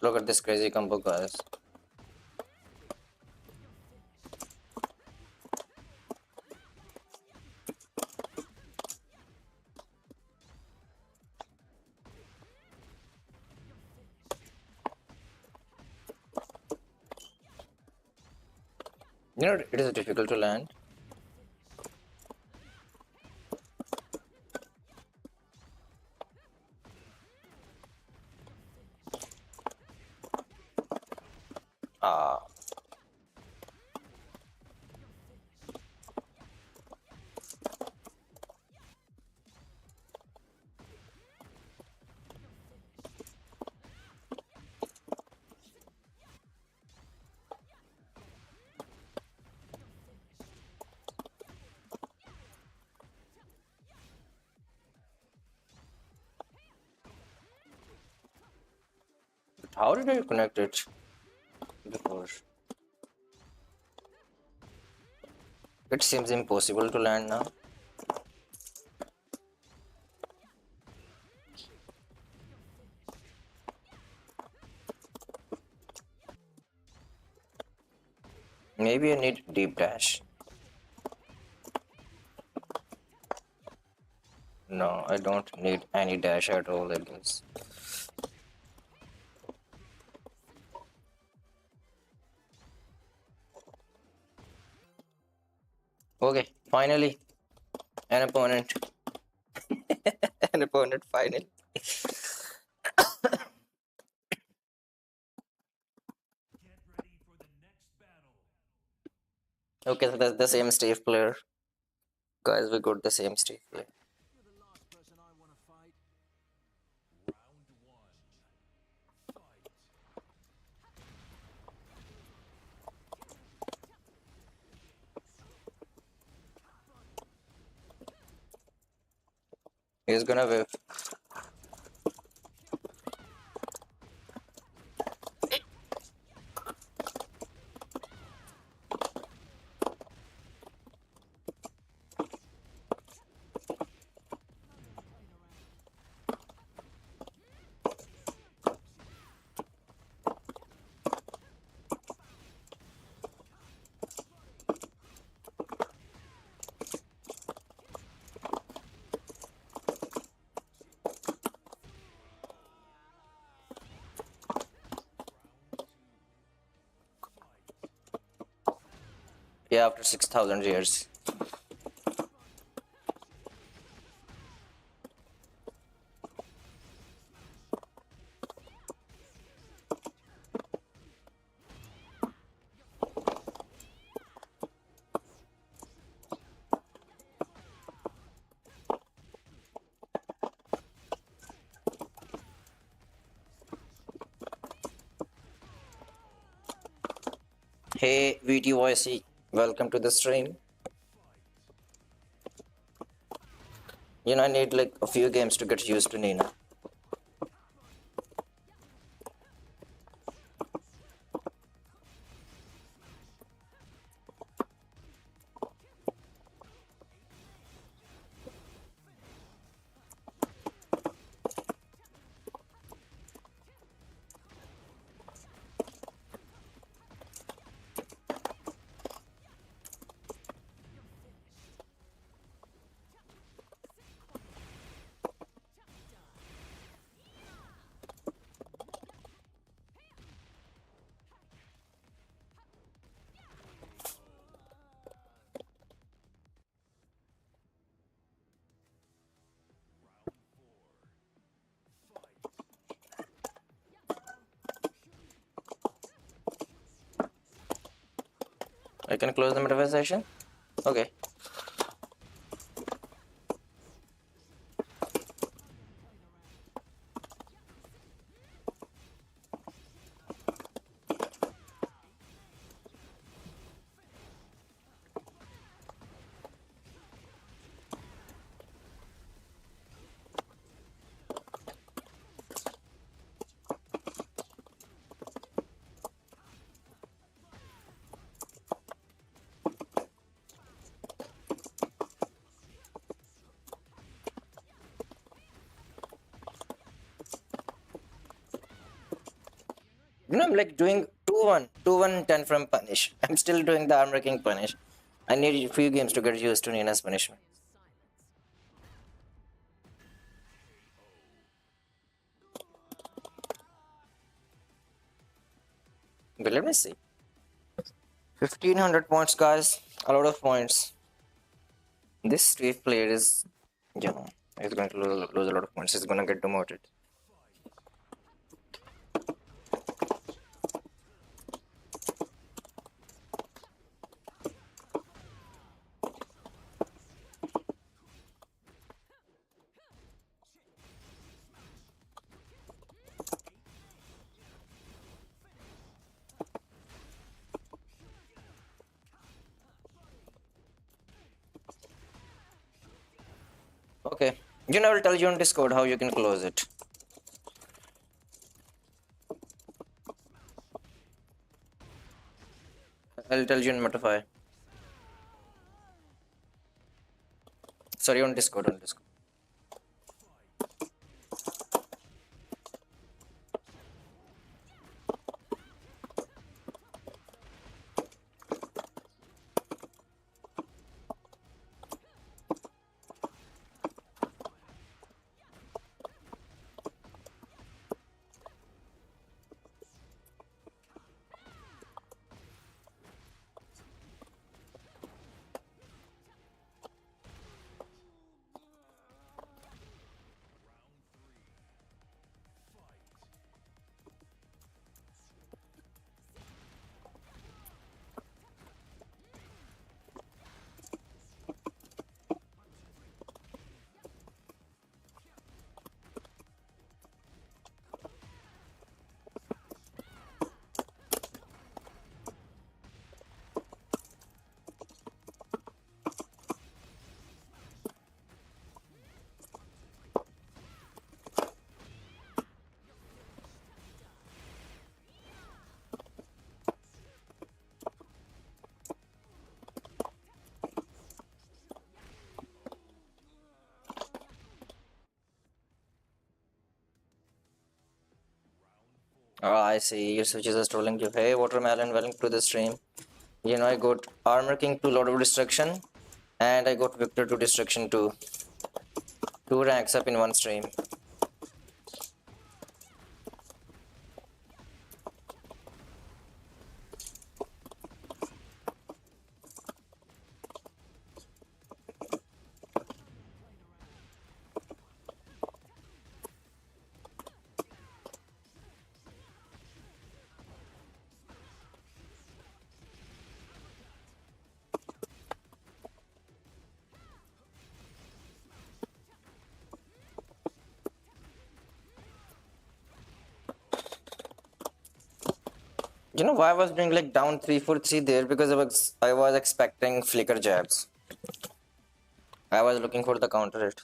A: Look at this crazy combo, guys. It is difficult to land. Ah, How did I connect it before? It seems impossible to land now. Maybe I need deep dash. No, I don't need any dash at all, I guess. Okay, finally, an opponent. An opponent, finally. Okay, so that's the same Steve player. Guys, we got the same Steve player.
B: You're the last person I want to fight.
A: He's gonna whip. Yeah, after 6,000 years. Hey, VTYC, welcome to the stream. You know, I need like a few games to get used to Nina. I can close the metaverse session. Okay. You know, I'm like doing 2-1, 2-1, 10 from punish. I'm still doing the armor king punish. I need a few games to get used to Nina's punishment. But let me see. 1,500 points, guys. A lot of points. This Steve player is, you know, he's going to lose a lot of points. He's going to get demoted. Okay. You know, I'll tell you on Discord how you can close it. I'll tell you in Metafy. Sorry, on Discord, on Discord. Oh, I see. Your switches are trolling you. Hey, Watermelon, welcome to the stream. You know, I got Armor King to Lord of Destruction, and I got Victor to Destruction too. 2 ranks up in one stream. You know why I was doing like down 3-4-3 there? Because I was expecting flicker jabs. I was looking for the counter hit.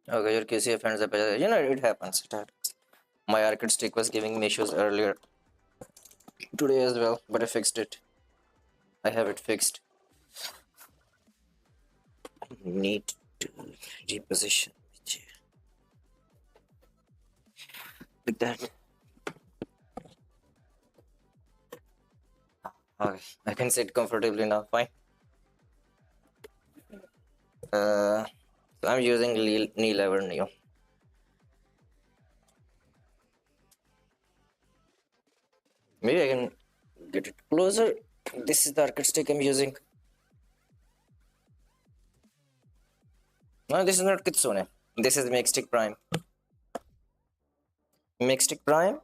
A: Okay, your KCF ends up. You know, it happens. It happens. My arcade stick was giving me issues earlier today as well, but I fixed it. I have it fixed. Need to reposition the chair. Like that. Okay, I can sit comfortably now. Fine. So I'm using knee lever Neo. Maybe I can get it closer. This is the arcade stick I'm using. No, this is not Kitsune. This is Mixstick Prime. Mixstick Prime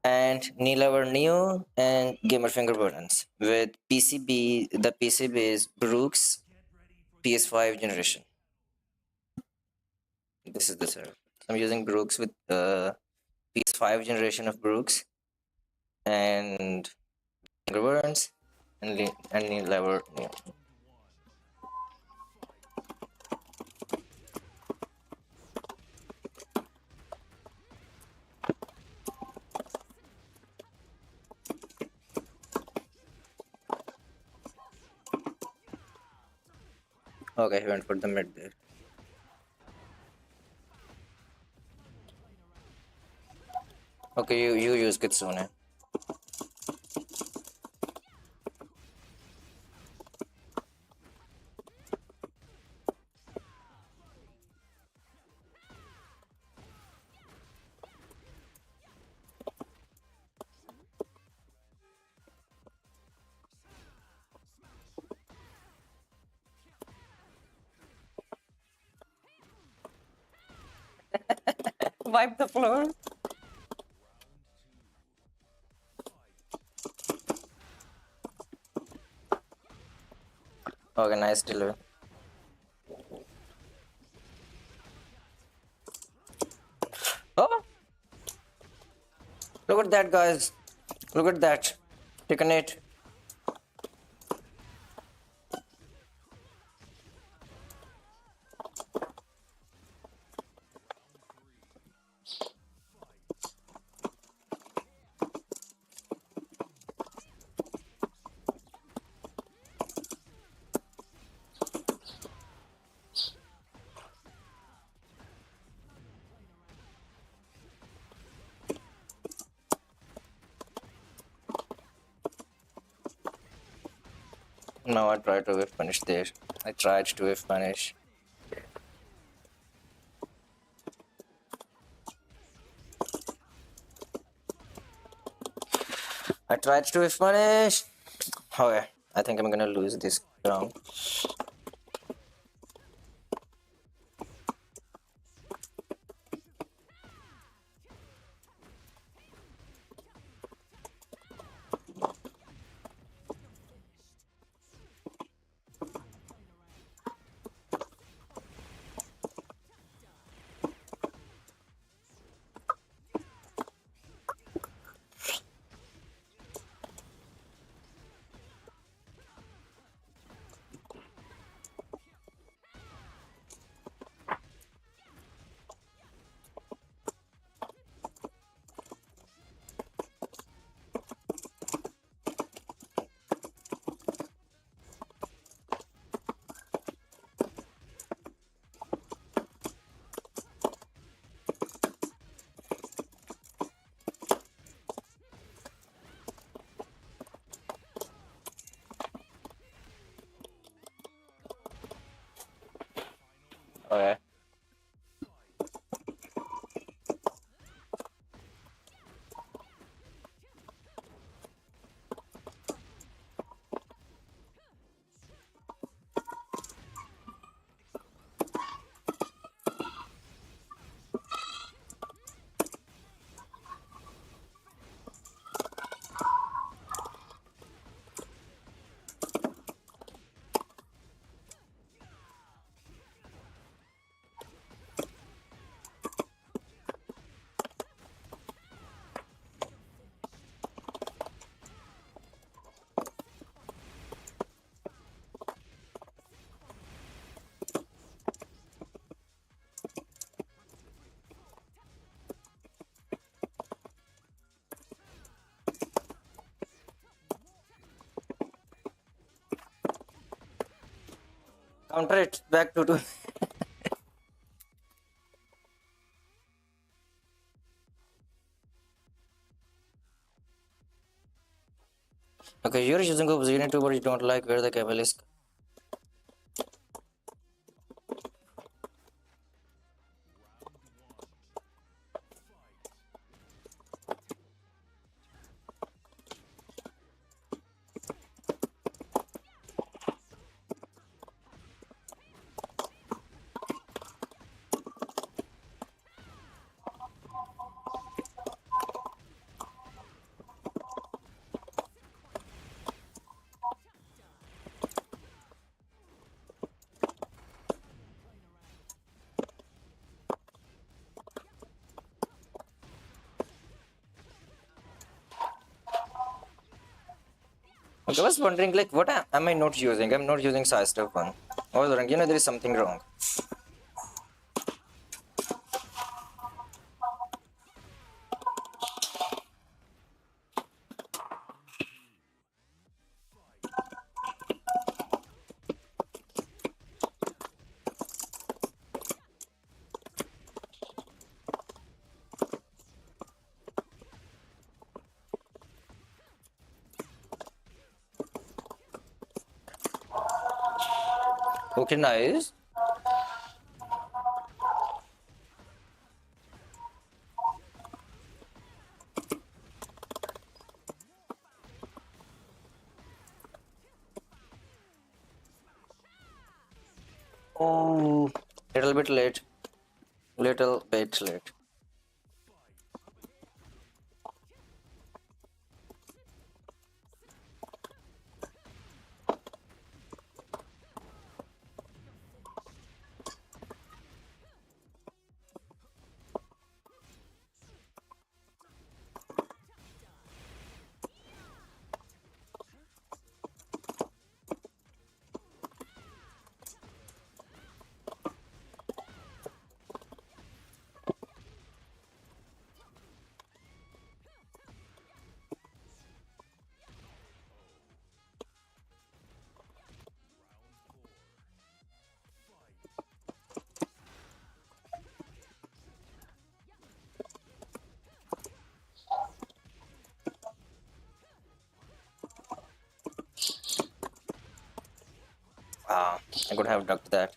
A: and knee lever Neo and gamer finger buttons with PCB. The PCB is Brooks PS5 generation. This is the server. I'm using Brooks with PS5 generation of Brooks and finger buttons and knee lever Neo. Okay, he went for the mid there. Okay, you use Kitsune. Wipe the floor. Okay, nice delivery. Oh! Look at that, guys. Look at that. Take a nade. No, I tried to whiff punish there. I tried to whiff punish. I tried to whiff punish. Okay, I think I'm gonna lose this round. Okay. Counter it back to two. Okay, you're using Obsidian too, but you don't like where the cable is. Okay, I was wondering, like, what am I not using? I'm not using sidestep one. I was wondering, there is something wrong. Okay, nice. Oh, little bit late. Little bit late. I could have ducked that.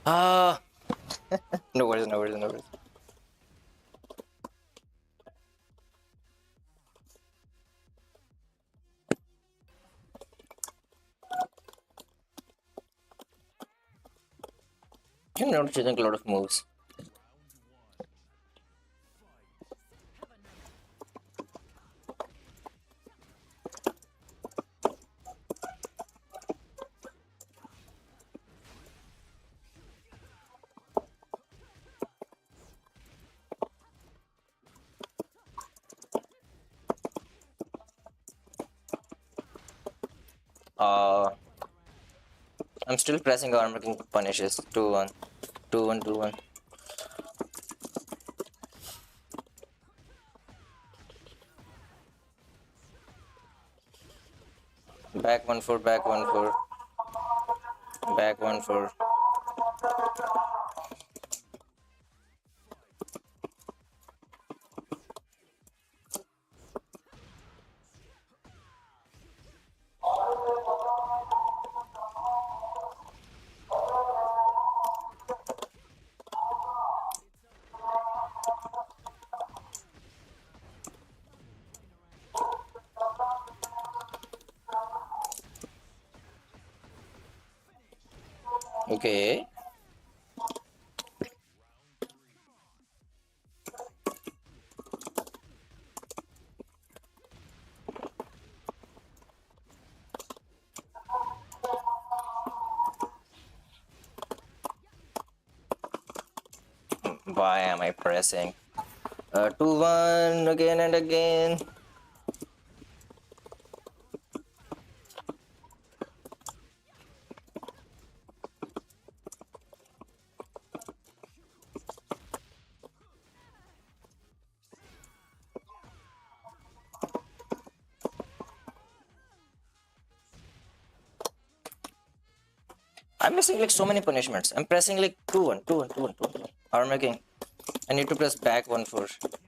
A: Ah, no worries, no worries, no worries. You're not choosing a lot of moves. Uh, I'm still pressing armor king punishes. 2-1. 2-1, 2-1. Back 1-4, back 1-4. Back 1-4. Okay. Why am I pressing? 2-1 again and again. I'm missing like so many punishments. I'm pressing like 2-1, 2-1, 2-1, 2-1. Armor king. I need to press back 1-4.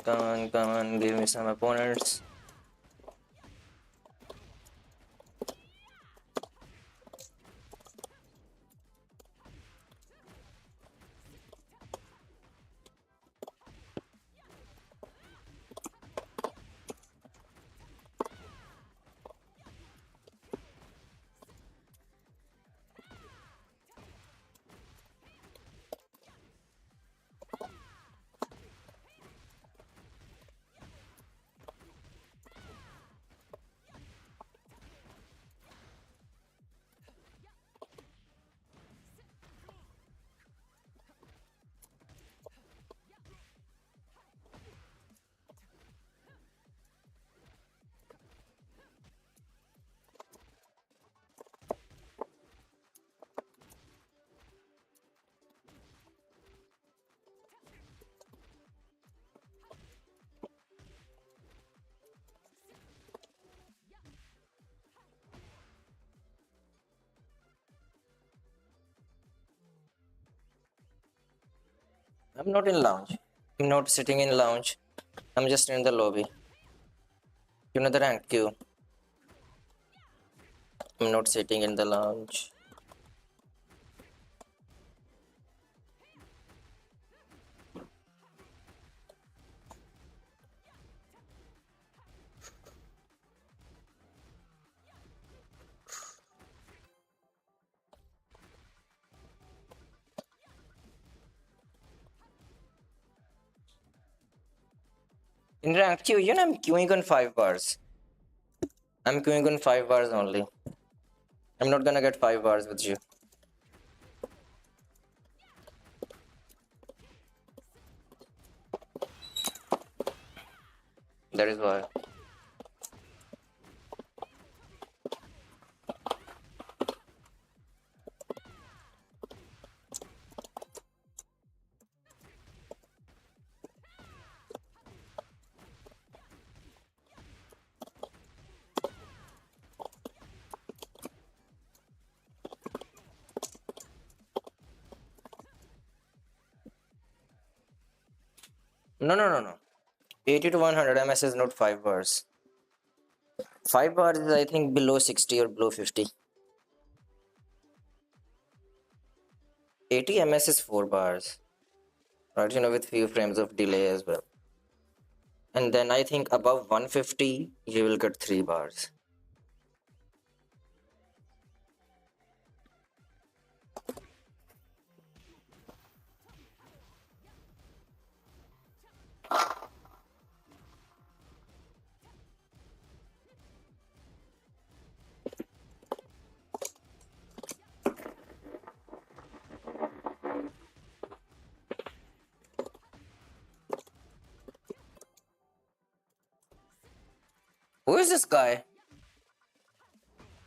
A: come on, give me some opponents. I'm not in lounge. I'm not sitting in lounge. I'm just in the lobby. You know the rank queue. I'm not sitting in the lounge. In rank queue, you know I'm queuing on 5 bars. I'm queuing on 5 bars only. I'm not gonna get 5 bars with you. That is why. No. 80 to 100 MS is not 5 bars. 5 bars is I think below 60 or below 50. 80 MS is 4 bars. Right, you know, with few frames of delay as well. And then I think above 150 you will get 3 bars. Who is this guy?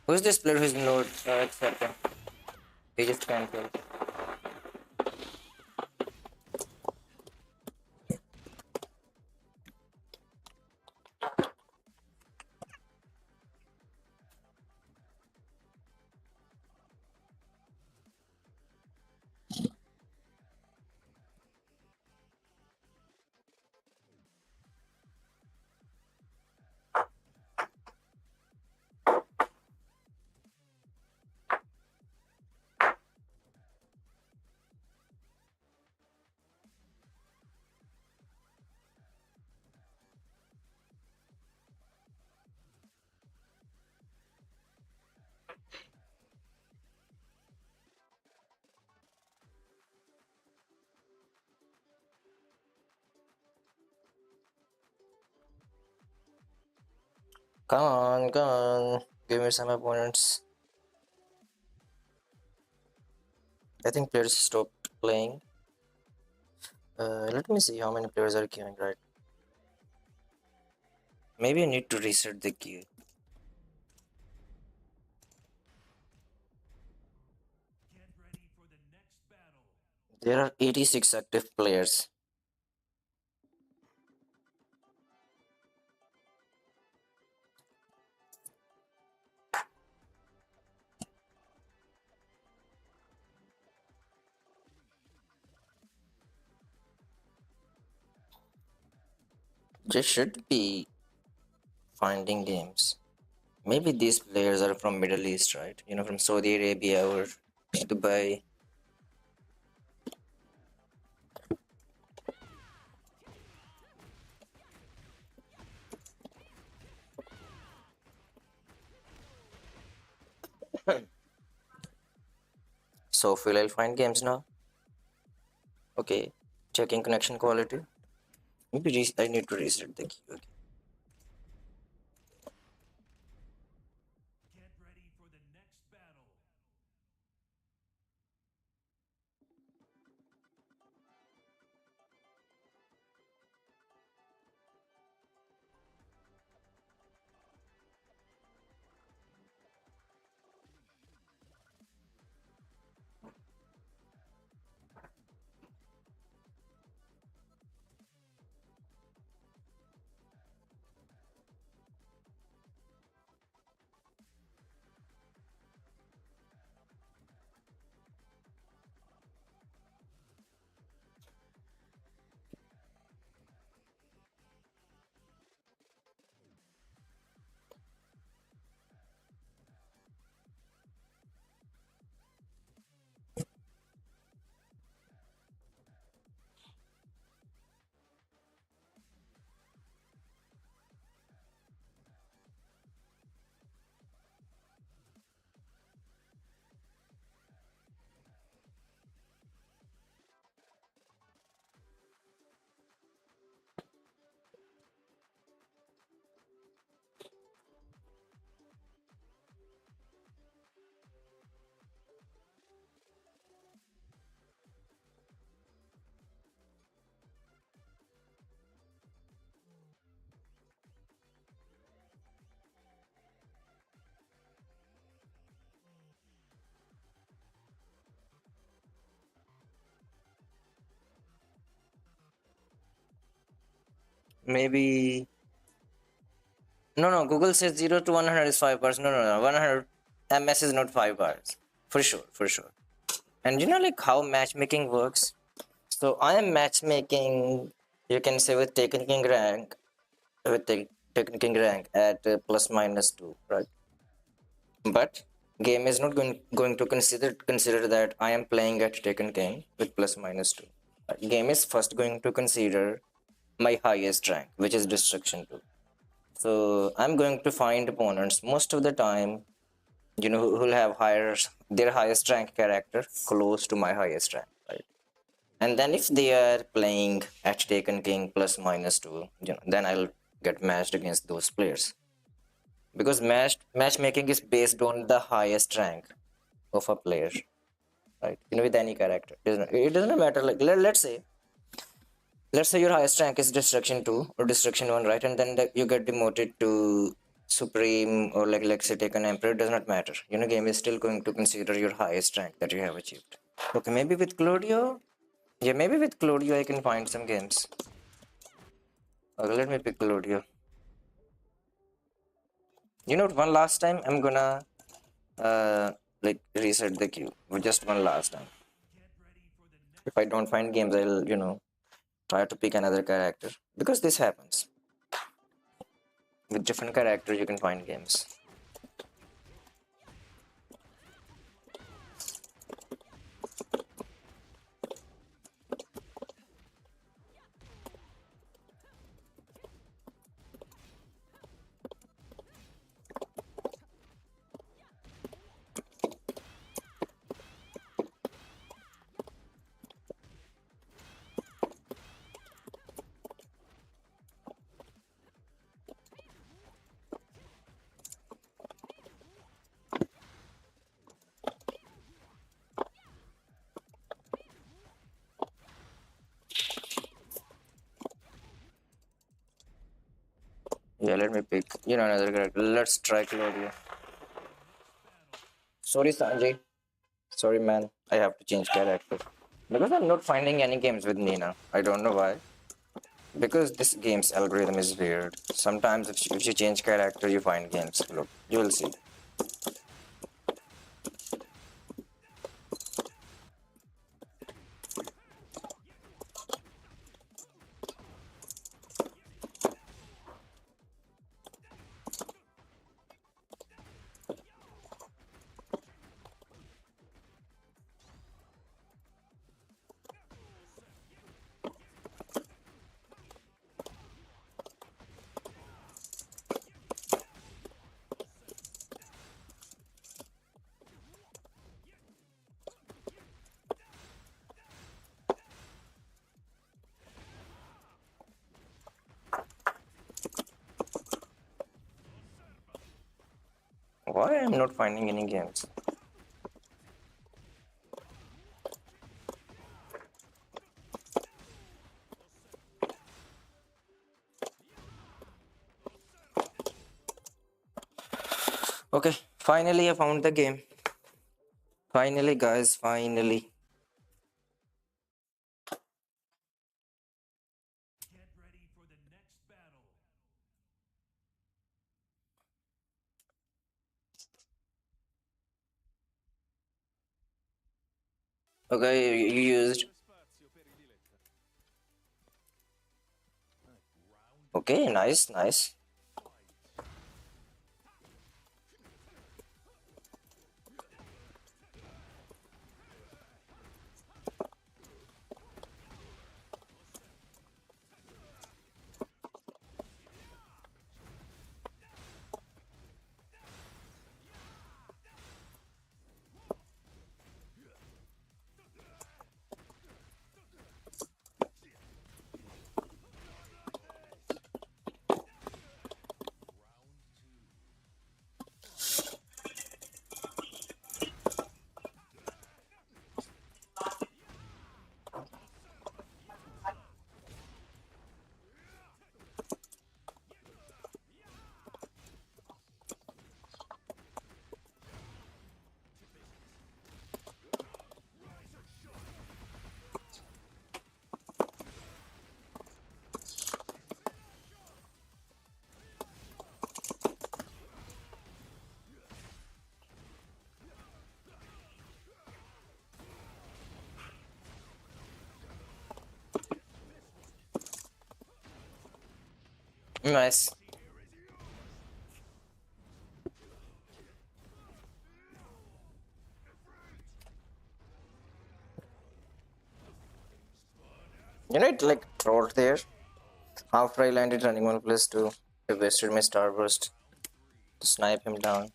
A: Who is this player who's not accepting? He just can't kill. Come on. Give me some opponents. I think players stopped playing. Let me see how many players are queuing right. Maybe I need to reset the queue. There are 86 active players. They should be finding games. Maybe these players are from Middle East, right? You know, from Saudi Arabia or Dubai. So feel I'll find games now. Okay, checking connection quality. Maybe I need to reset the queue. Okay.
B: Get ready for the next battle.
A: Maybe no. Google says 0 to 100 is 5 bars. No. 100 MS is not 5 bars for sure, for sure. And you know, like how matchmaking works. So I am matchmaking. You can say with Taken King rank, with Taken King rank at +-2, right? But game is not going to consider that I am playing at Taken King with +-2. Game is first going to consider my highest rank, which is Destruction 2. So I'm going to find opponents most of the time, you know, who'll have higher their highest rank character close to my highest rank, right? And then if they are playing at Taken King +-2, you know, then I'll get matched against those players because matchmaking is based on the highest rank of a player, right? You know, with any character, it doesn't matter. Like let's say your highest rank is Destruction 2 or Destruction 1, right? And then you get demoted to Supreme or like let's say take an Emperor. It does not matter. You know, game is still going to consider your highest rank that you have achieved. Okay, maybe with Claudio. Yeah, maybe with Claudio I can find some games. Okay, let me pick Claudio. You know, one last time I'm gonna like reset the queue. Just one last time. If I don't find games, I'll, you know, try to pick another character because this happens. With different characters, you can find games. Yeah, let me pick, you know, another character. Let's try Claudio. Sorry, Sanjay. Sorry, man. I have to change character. Because I'm not finding any games with Nina. I don't know why. Because this game's algorithm is weird. Sometimes if you change character, you find games. Look, you will see. Why I'm not finding any games? Okay, finally I found the game. Finally, guys, finally.
B: Get ready for the next battle.
A: Okay, you used. Okay, nice, nice. Nice. You know, it like trolled there. After I landed running one plus two, I wasted my starburst to snipe him down.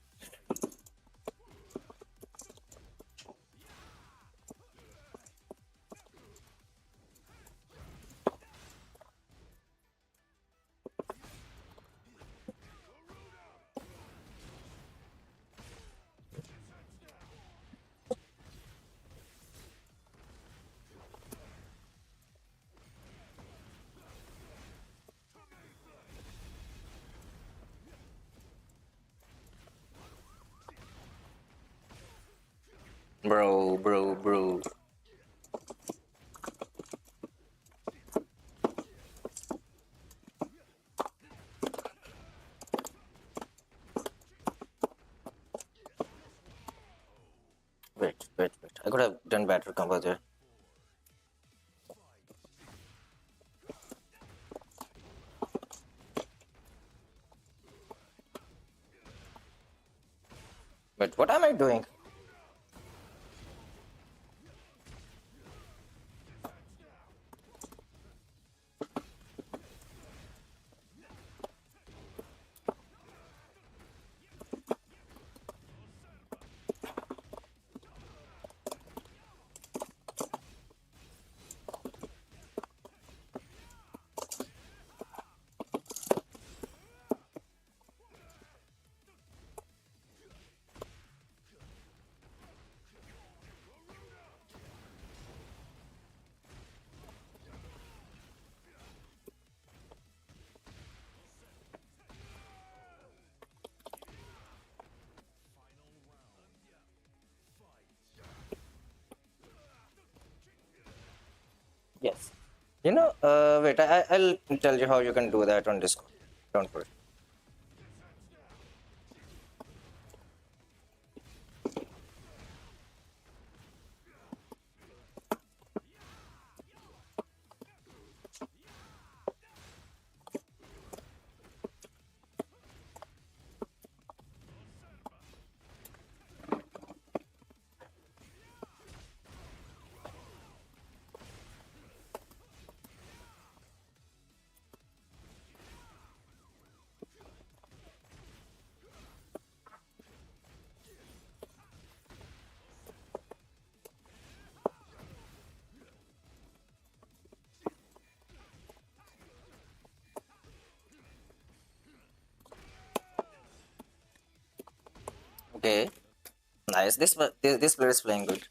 A: Bro, bro, bro. Wait, wait, wait. I could have done better combo there. But what am I doing? Yes. You know, wait, I'll tell you how you can do that on Discord. Don't worry. Okay, nice. This player is playing good.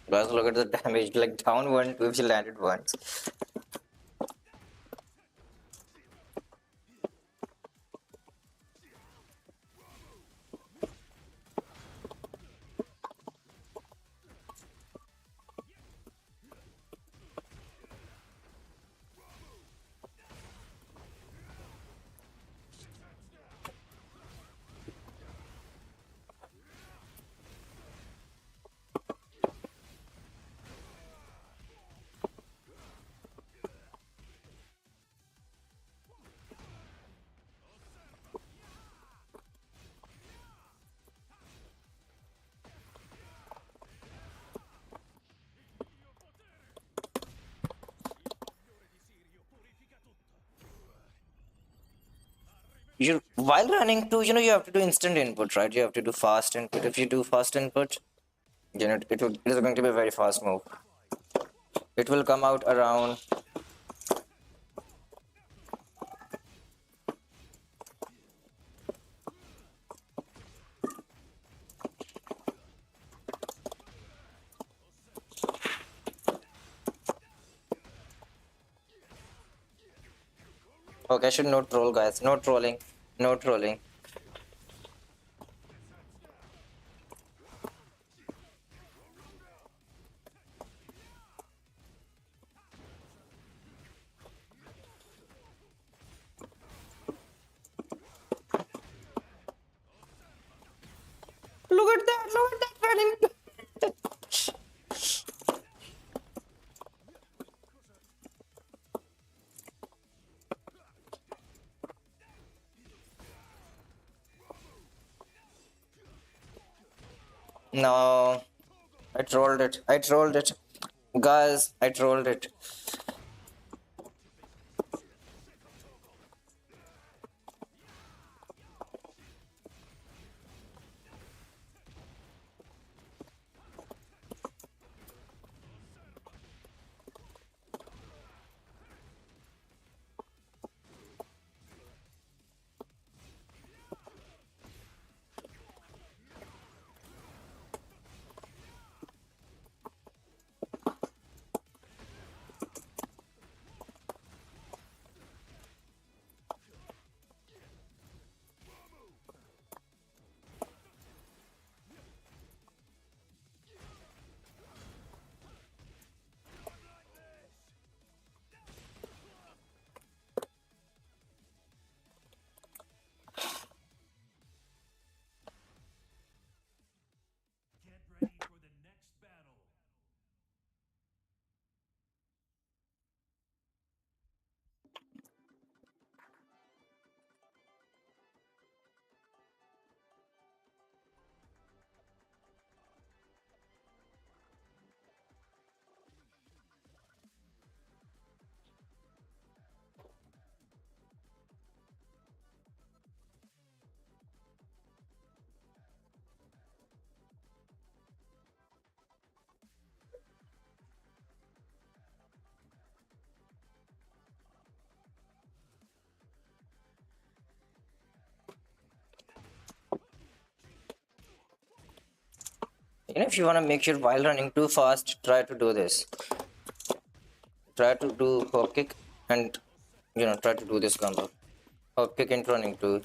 A: Guys, look at the damage. Like down one, if she landed once. You while running too, you have to do instant input, right? You have to do fast input. If you do fast input, it is going to be a very fast move. It will come out around. Okay, I should no troll, guys. No trolling. No trolling. Look at that! Look at that running. No, I trolled it. I trolled it, guys. I trolled it.
B: Get ready for the next battle.
A: If you want to make sure while running too fast, try to do this. Try to do hop kick and try to do this combo. Hop kick and running too.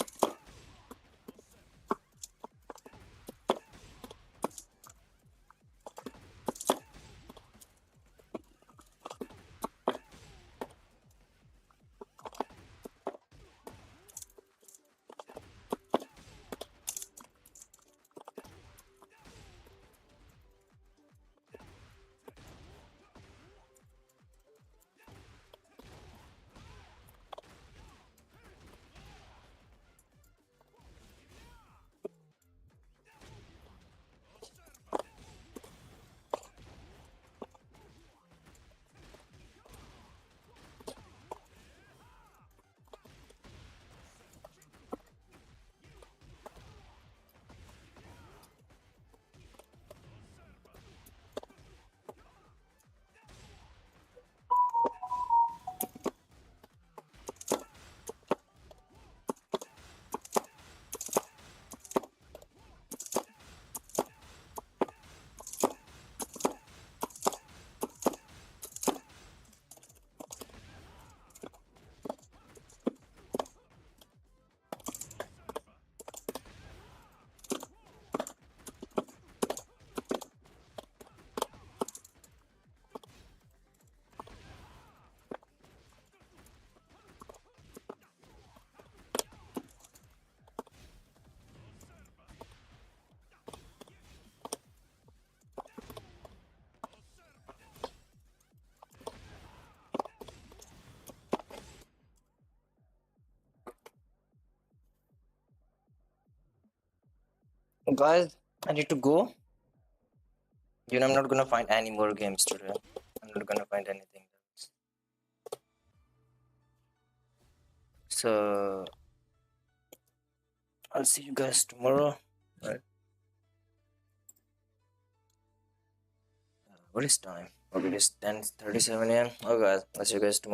A: Guys, I need to go. I'm not gonna find any more games today. I'm not gonna find anything else. So I'll see you guys tomorrow. Right. What is time? Okay, it is 10:37 a.m. Oh guys, I'll see you guys tomorrow.